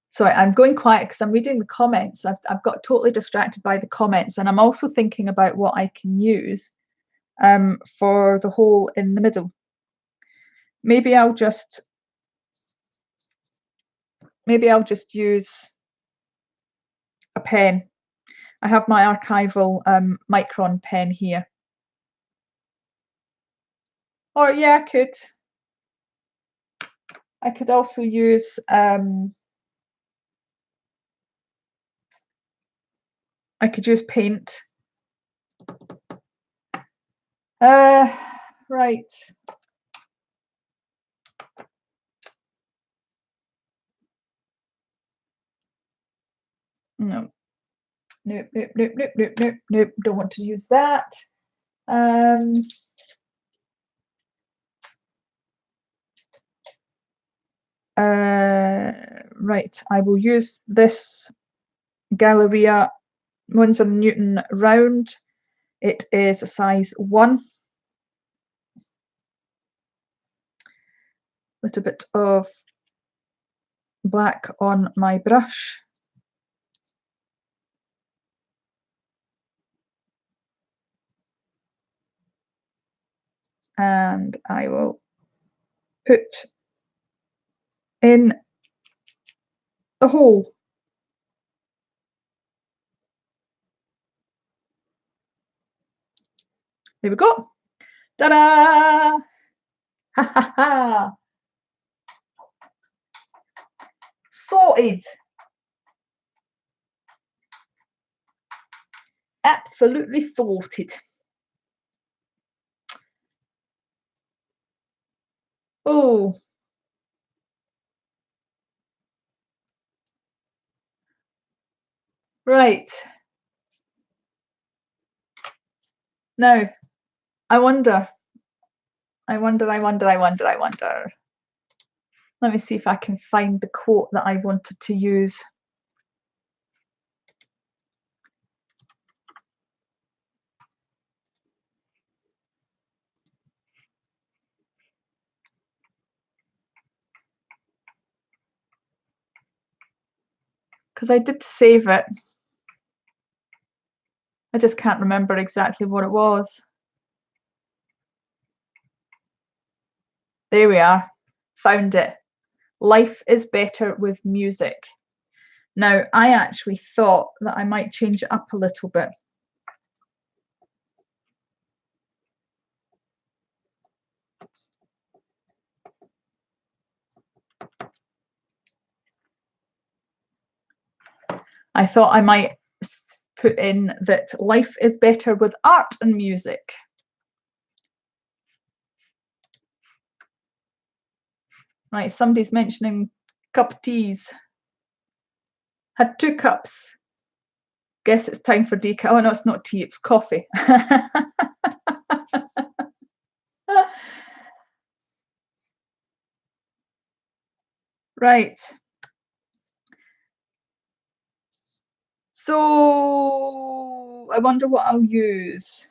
Sorry, I'm going quiet because I'm reading the comments. I've got totally distracted by the comments, and I'm also thinking about what I can use for the hole in the middle. Maybe I'll just use a pen. I have my archival Micron pen here. Or yeah, I could also use I could use paint. Right. No. Nope, nope, nope, nope, nope, nope, nope. Don't want to use that. Right, I will use this Galleria Winsor Newton round. It is a size 1. Little bit of black on my brush. And I will put in the hole. There we go. Ta-da! Ha ha ha! Sorted. Absolutely sorted. Oh. Right. Now, I wonder. Let me see if I can find the quote that I wanted to use. Because I did save it. I just can't remember exactly what it was. There we are. Found it. Life is better with music. Now, I actually thought that I might change it up a little bit. I thought I might put in that life is better with art and music. Right, somebody's mentioning cup of teas. Had 2 cups. Guess it's time for decaf. Oh no, it's not tea, it's coffee. Right. So I wonder what I'll use.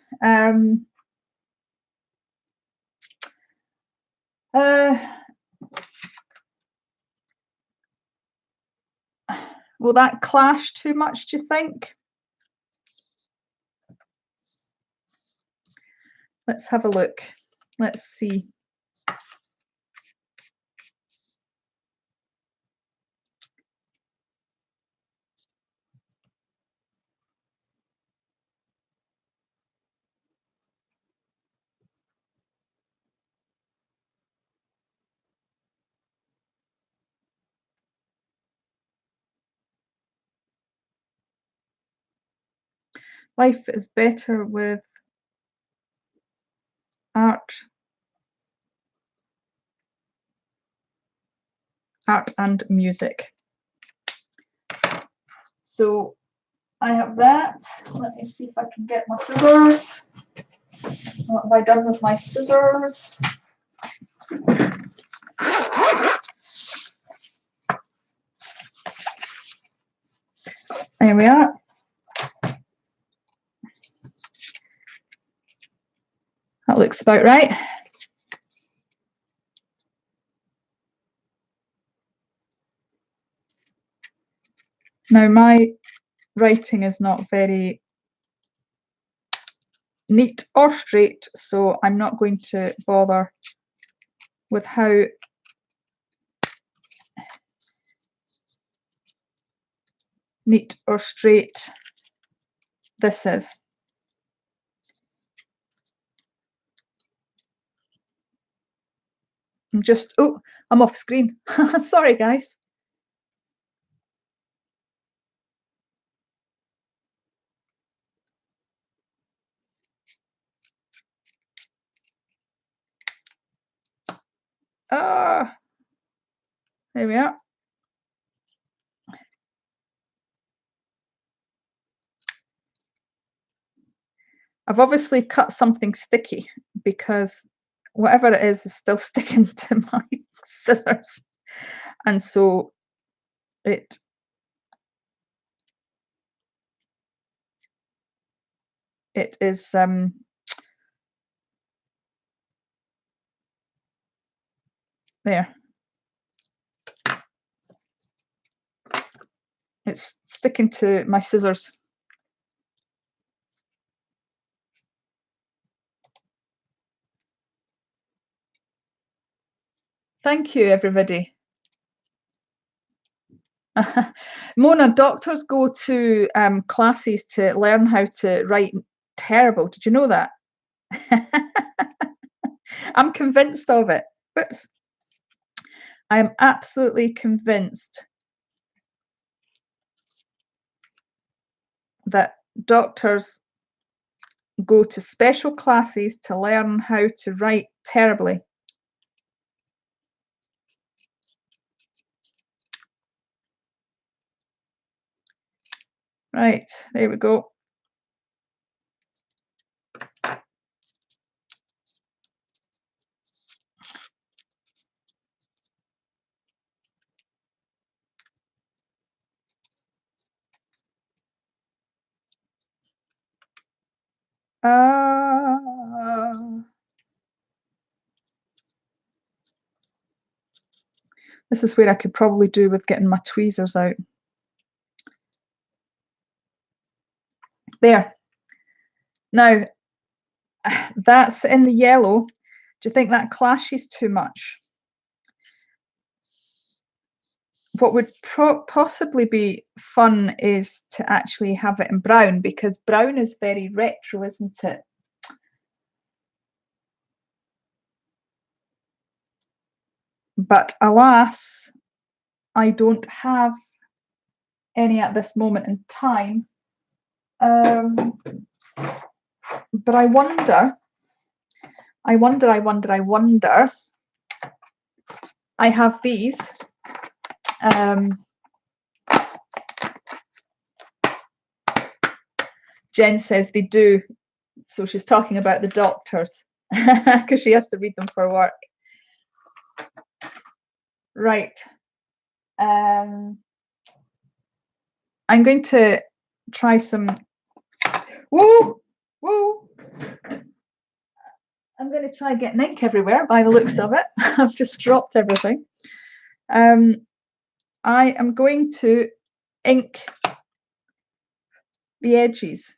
Will that clash too much, do you think? Let's have a look. Let's see. Life is better with art and music. So I have that. Let me see if I can get my scissors. What have I done with my scissors? There we are. That looks about right. Now my writing is not very neat or straight, so I'm not going to bother with how neat or straight this is. I'm off screen. Sorry, guys. There we are. I've obviously cut something sticky because whatever it is still sticking to my scissors, and so it is there. It's sticking to my scissors. Thank you, everybody. Mona, doctors go to classes to learn how to write terrible. Did you know that? I'm convinced of it. Oops. I am absolutely convinced that doctors go to special classes to learn how to write terribly. Right, there we go. This is where I could probably do with getting my tweezers out. There. Now, that's in the yellow. Do you think that clashes too much? What would possibly be fun is to actually have it in brown, because brown is very retro, isn't it? But alas, I don't have any at this moment in time. But I wonder I have these. Jen says they do. So she's talking about the doctors because she has to read them for work. Right. I'm going to try some. Whoa! Whoa! I'm going to try getting ink everywhere by the looks of it. I've just dropped everything. I am going to ink the edges.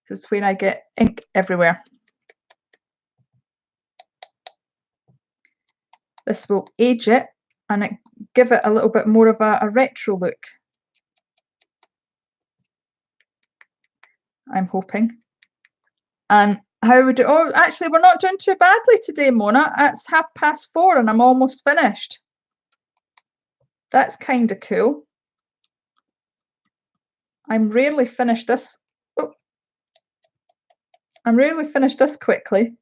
This is where I get ink everywhere. This will age it and give it a little bit more of a retro look. I'm hoping. And how would it? Oh, actually, we're not doing too badly today, Mona. It's 4:30 and I'm almost finished. That's kind of cool. I'm rarely finished this. Oh, I'm rarely finished this quickly.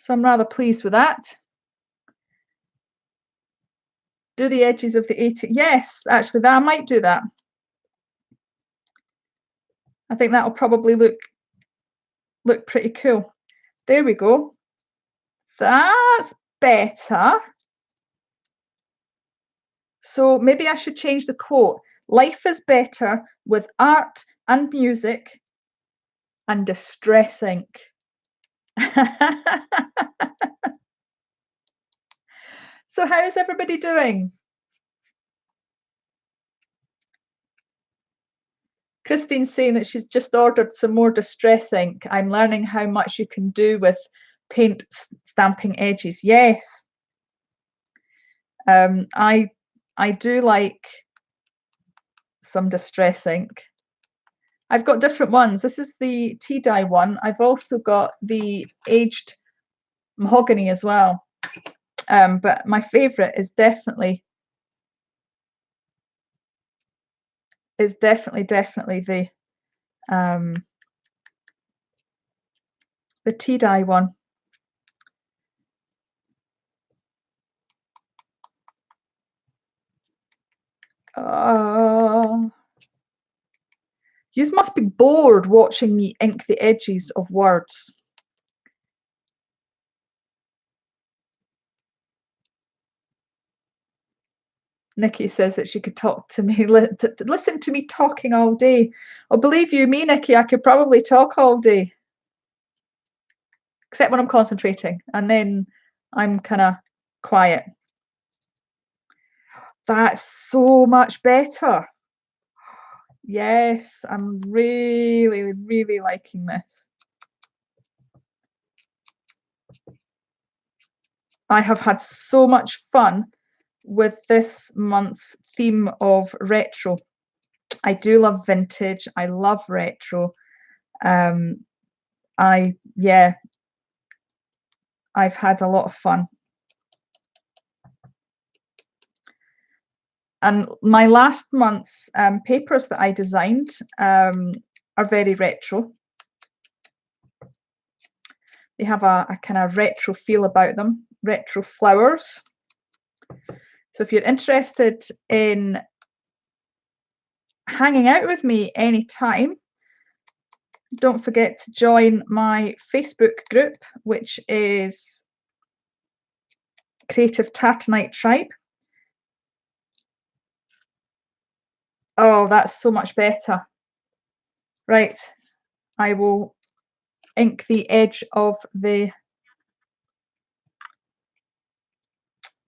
So I'm rather pleased with that. Do the edges of the 80. Yes, actually, that I might do that. I think that'll probably look pretty cool. There we go. That's better. So maybe I should change the quote. Life is better with art and music and distress ink. So how's everybody doing? Christine's saying that she's just ordered some more distress ink. I'm learning how much you can do with paint stamping edges. Yes. I do like some distress ink. I've got different ones. This is the tea dye one. I've also got the aged mahogany as well. But my favorite is definitely the tea dye one. You must be bored watching me ink the edges of words. Nikki says that she could talk to me, listen to me talking all day. Oh, believe you me, Nikki, I could probably talk all day. Except when I'm concentrating, and then I'm kind of quiet. That's so much better. Yes, I'm really, really liking this. I have had so much fun with this month's theme of retro. I do love vintage. I love retro. I've had a lot of fun. And my last month's papers that I designed are very retro. They have a kind of retro feel about them, retro flowers. So if you're interested in hanging out with me anytime, don't forget to join my Facebook group, which is Creative Tartanite Tribe. Oh, that's so much better. Right, I will ink the edge of the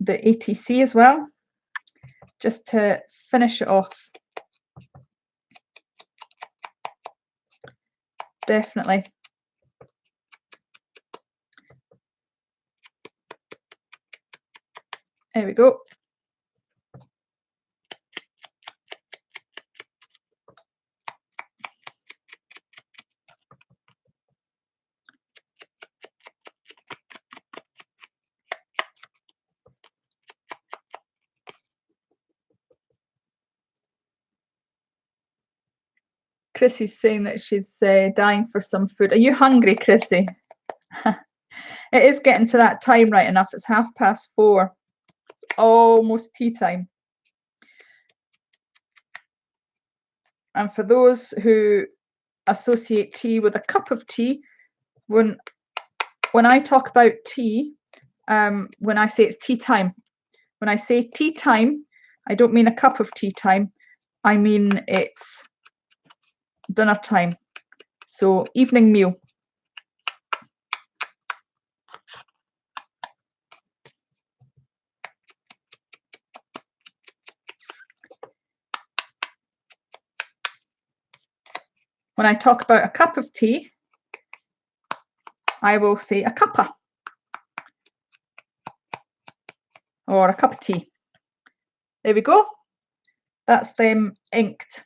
ATC as well, just to finish it off. Definitely. There we go. Chrissy's saying that she's dying for some food. Are you hungry, Chrissy? It is getting to that time, right enough. It's 4:30. It's almost tea time. And for those who associate tea with a cup of tea, when I talk about tea, when I say it's tea time, when I say tea time, I don't mean a cup of tea time. I mean it's dinner time. So evening meal. When I talk about a cup of tea, I will say a cuppa or a cup of tea. There we go. That's them inked.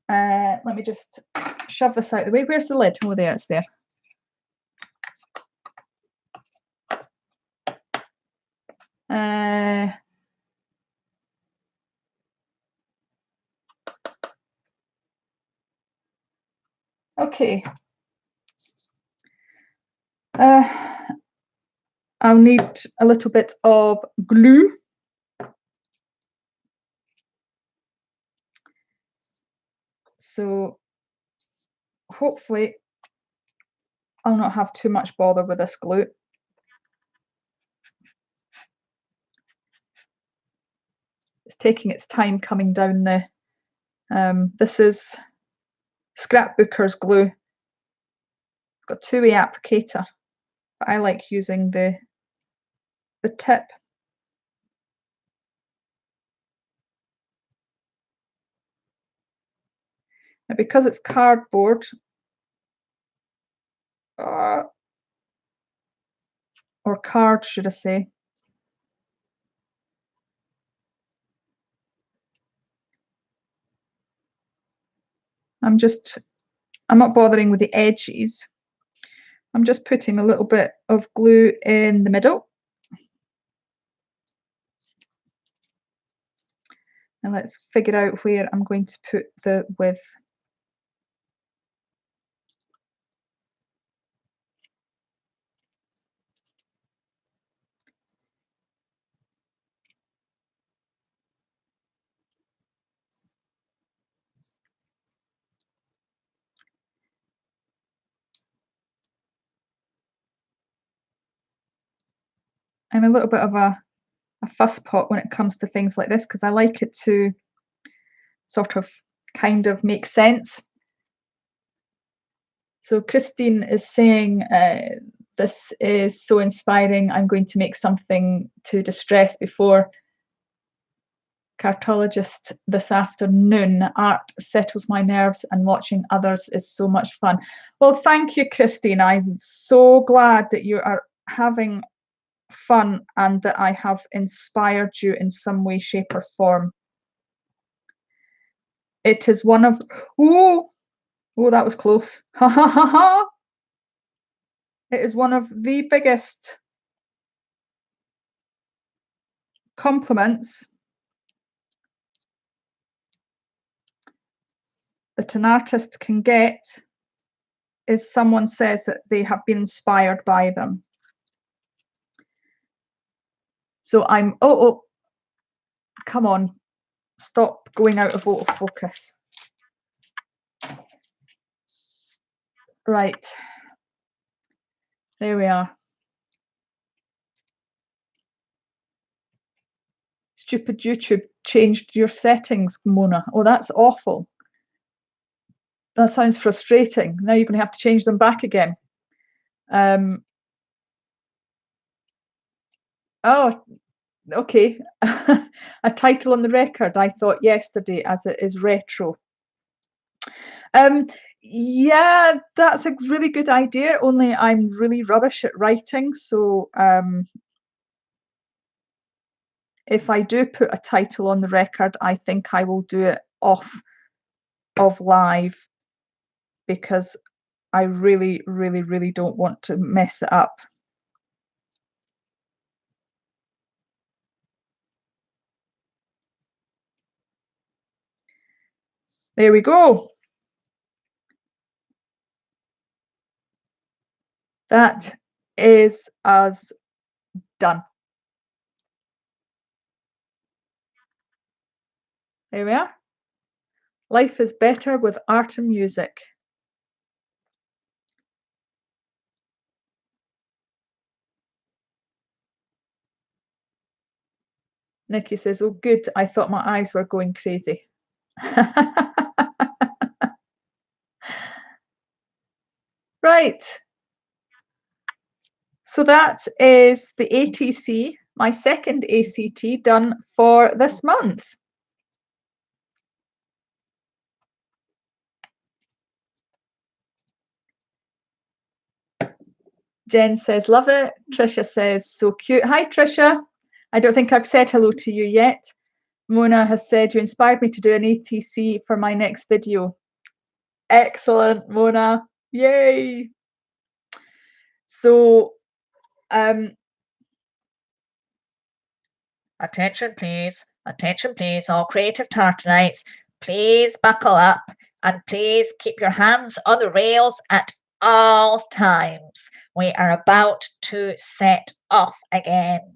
Let me just shove this out of the way. Where's the lid? Oh, there, it's there. Okay. I'll need a little bit of glue. So hopefully I'll not have too much bother with this glue. It's taking its time coming down the, this is scrapbooker's glue. I've got two-way applicator, but I like using the tip. Now because it's cardboard, or card should I say, I'm not bothering with the edges. I'm just putting a little bit of glue in the middle. And let's figure out where I'm going to put the width. I'm a little bit of a fuss pot when it comes to things like this because I like it to sort of kind of make sense. So Christine is saying, this is so inspiring. I'm going to make something to distress before cartologist this afternoon. Art settles my nerves and watching others is so much fun. Well, thank you, Christine. I'm so glad that you are having fun and that I have inspired you in some way, shape, or form. It is one of, oh, that was close. Ha ha ha ha. It is one of the biggest compliments that an artist can get is someone says that they have been inspired by them. So I'm, oh, come on, stop going out of autofocus. Right, there we are. Stupid YouTube changed your settings, Mona. Oh, that's awful. That sounds frustrating. Now you're going to have to change them back again. Oh, okay. A title on the record, I thought yesterday, as it is retro. Yeah, that's a really good idea, only I'm really rubbish at writing, so if I do put a title on the record, I think I will do it off of live because I really, really, really don't want to mess it up. There we go. That is us done. There we are. Life is better with art and music. Nikki says, oh, good. I thought my eyes were going crazy. Right. So that is the ATC, my second ACT done for this month. Jen says, love it. Trisha says, so cute. Hi, Trisha. I don't think I've said hello to you yet. Mona has said, you inspired me to do an ATC for my next video. Excellent, Mona. Yay. So, attention, please, all creative Tartanites. Please buckle up and please keep your hands on the rails at all times. We are about to set off again.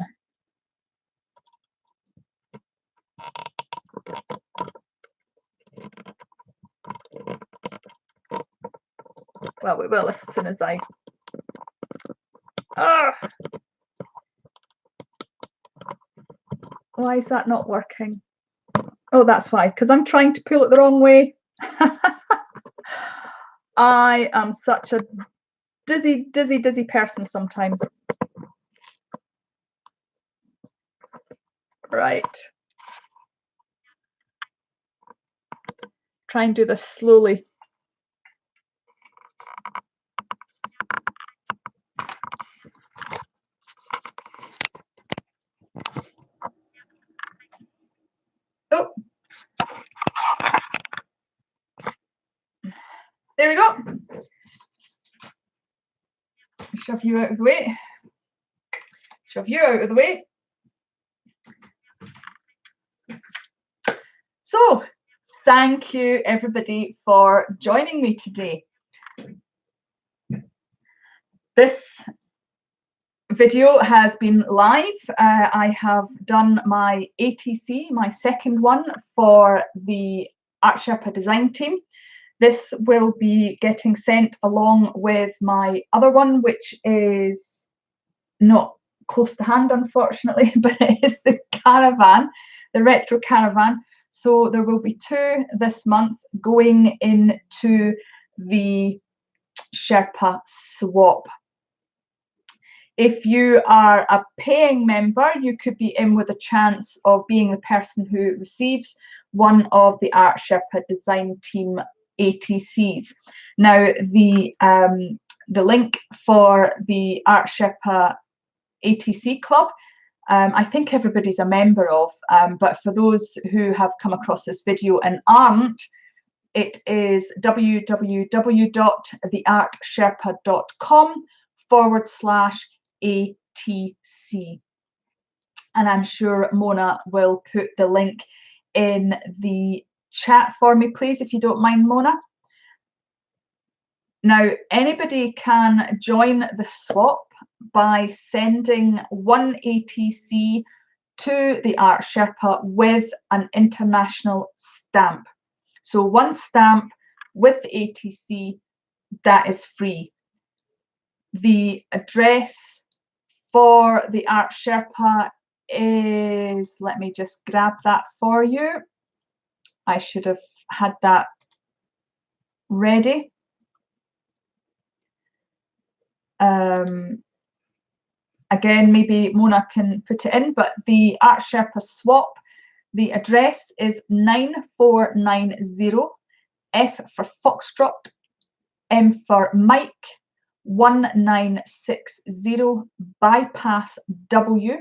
Well, we will as soon as I... Why is that not working? Oh, that's why, because I'm trying to pull it the wrong way. I am such a dizzy person sometimes. Right. Try and do this slowly. Oh. There we go. Shove you out of the way. Shove you out of the way. So, thank you everybody for joining me today. This video has been live. I have done my ATC, my second one for the Art Sherpa design team. This will be getting sent along with my other one, which is not close to hand, unfortunately, but it is the caravan, the retro caravan. So there will be two this month going into the Sherpa swap. If you are a paying member, you could be in with a chance of being the person who receives one of the Art Sherpa design team ATCs. Now, the link for the Art Sherpa ATC club, I think everybody's a member of, but for those who have come across this video and aren't, it is www.theartsherpa.com/ATC. And I'm sure Mona will put the link in the chat for me, please, if you don't mind, Mona. Now, anybody can join the swap by sending one ATC to the Art Sherpa with an international stamp. So one stamp with the ATC, that is free. The address for the Art Sherpa is, let me just grab that for you. I should have had that ready. Again, maybe Mona can put it in, but the Art Sherpa swap, the address is 9490 F for Foxtrot, M for Mike, 1960 Bypass W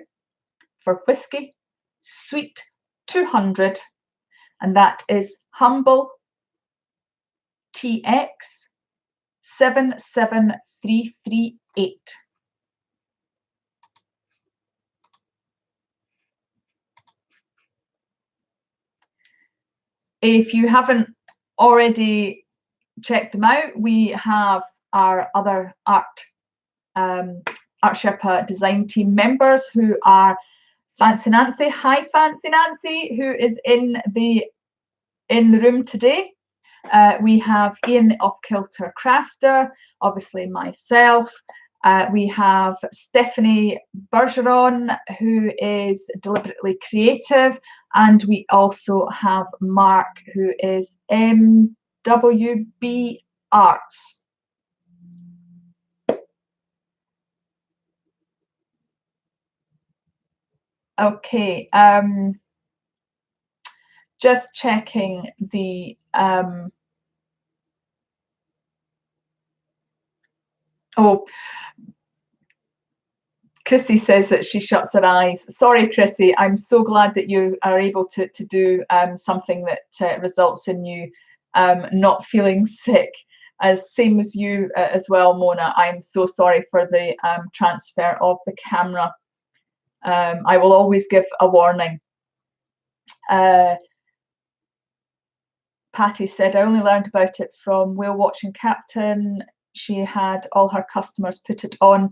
for Whiskey, Suite 200, and that is Humble TX 77338. If you haven't already checked them out, we have our other Art Sherpa design team members who are Fancy Nancy. Hi, Fancy Nancy, who is in the room today. We have Ian, the Off-Kilter Crafter, obviously myself. We have Stephanie Bergeron, who is Deliberately Creative, and we also have Mark, who is MWB Arts. Okay, just checking the oh, Chrissy says that she shuts her eyes. Sorry, Chrissy, I'm so glad that you are able to do something that results in you not feeling sick. Same as you as well, Mona. I'm so sorry for the transfer of the camera. I will always give a warning. Patty said, I only learned about it from Whale Watching Captain. She had all her customers put it on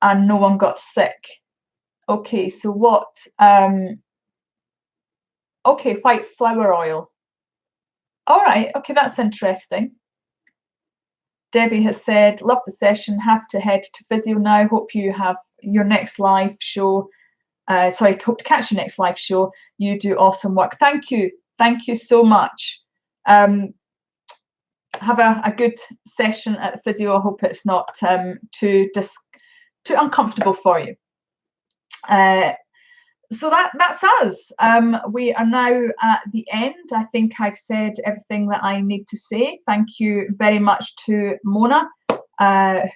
and no one got sick. Okay, so what? Okay, white flower oil. All right, okay, that's interesting. Debbie has said, love the session, have to head to physio now. Hope you have your next live show. Sorry, hope to catch your next live show. You do awesome work. Thank you so much. Have a good session at the physio. I hope it's not too uncomfortable for you. So that's us. We are now at the end. I think I've said everything that I need to say. Thank you very much to Mona,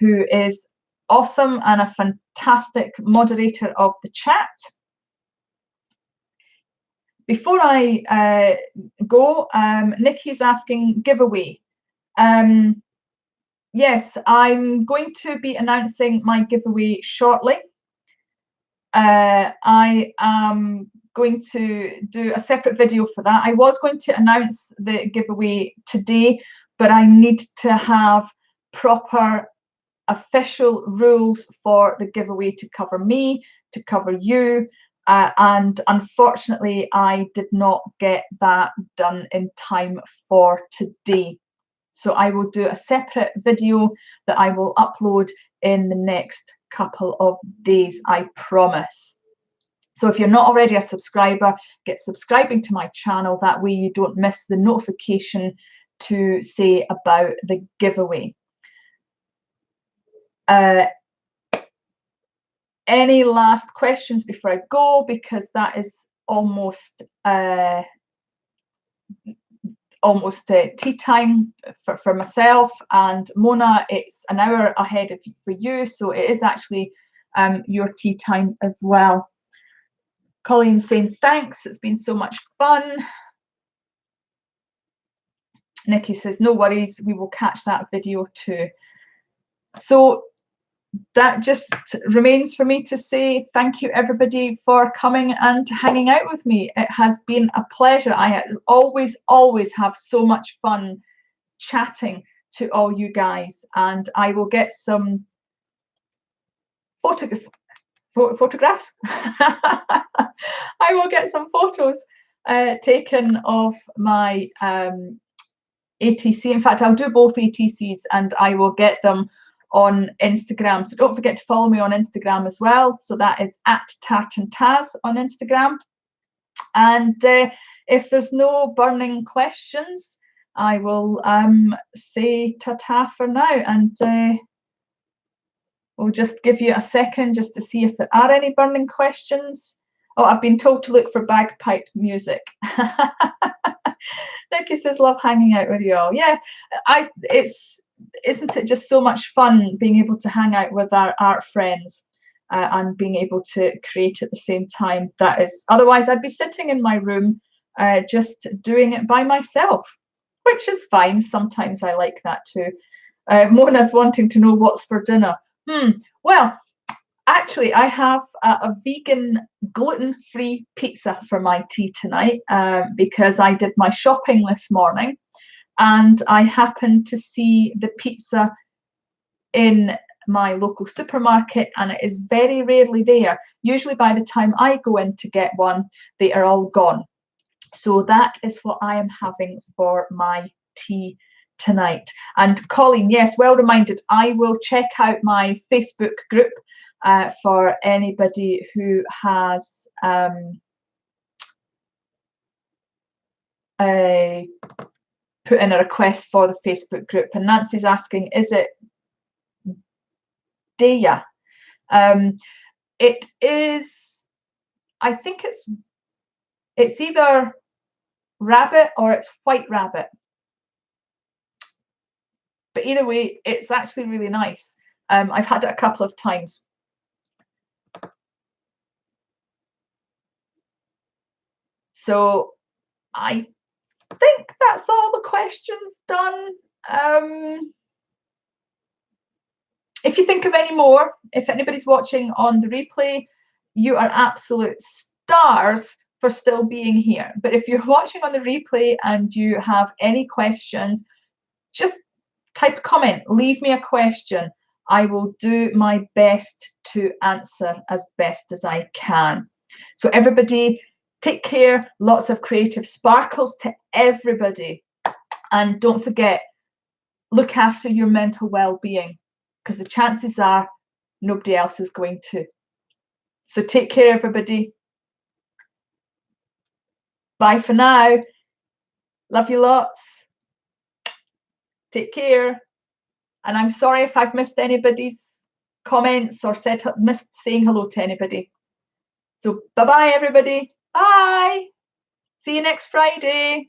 who is awesome and a fantastic moderator of the chat. Before I go, Nikki's asking giveaway. Yes, I'm going to be announcing my giveaway shortly. I am going to do a separate video for that. I was going to announce the giveaway today, but I need to have proper official rules for the giveaway to cover me, to cover you, and unfortunately I did not get that done in time for today. So I will do a separate video that I will upload in the next couple of days, I promise. So if you're not already a subscriber, get subscribing to my channel. That way you don't miss the notification to say about the giveaway. Any last questions before I go? Because that is almost tea time for myself, and Mona, it's an hour ahead for you, so it is actually your tea time as well. Colleen saying thanks, it's been so much fun. Nikki says no worries, we will catch that video too. So that just remains for me to say thank you everybody for coming and hanging out with me. It has been a pleasure. I always have so much fun chatting to all you guys, and I will get some photographs. I will get some photos taken of my ATC. In fact, I'll do both ATCs and I will get them on Instagram. So don't forget to follow me on Instagram as well. So that is at Tartantaz on Instagram. And if there's no burning questions, I will say ta-ta for now, and we'll just give you a second just to see if there are any burning questions. Oh, I've been told to look for bagpipe music. Nikki says, love hanging out with you all. Yeah, isn't it just so much fun being able to hang out with our art friends and being able to create at the same time? That is, otherwise I'd be sitting in my room just doing it by myself, which is fine. Sometimes I like that too. Mona's wanting to know what's for dinner. Well, actually, actually, I have a vegan, gluten-free pizza for my tea tonight because I did my shopping this morning and I happened to see the pizza in my local supermarket, and it is very rarely there. Usually by the time I go in to get one, they are all gone. So that is what I am having for my tea tonight. And Colleen, yes, well reminded, I will check out my Facebook group for anybody who has put in a request for the Facebook group. And Nancy's asking, is it Daya? It is, I think it's either rabbit or it's white rabbit. But either way, it's actually really nice. I've had it a couple of times. So I think that's all the questions done. If you think of any more, if anybody's watching on the replay, you are absolute stars for still being here. But if you're watching on the replay and you have any questions, just type a comment, leave me a question. I will do my best to answer as best as I can. So everybody, take care. Lots of creative sparkles to everybody. And don't forget, look after your mental well-being, because the chances are nobody else is going to. So take care, everybody. Bye for now. Love you lots. Take care. And I'm sorry if I've missed anybody's comments or missed saying hello to anybody. So bye-bye, everybody. Bye. See you next Friday.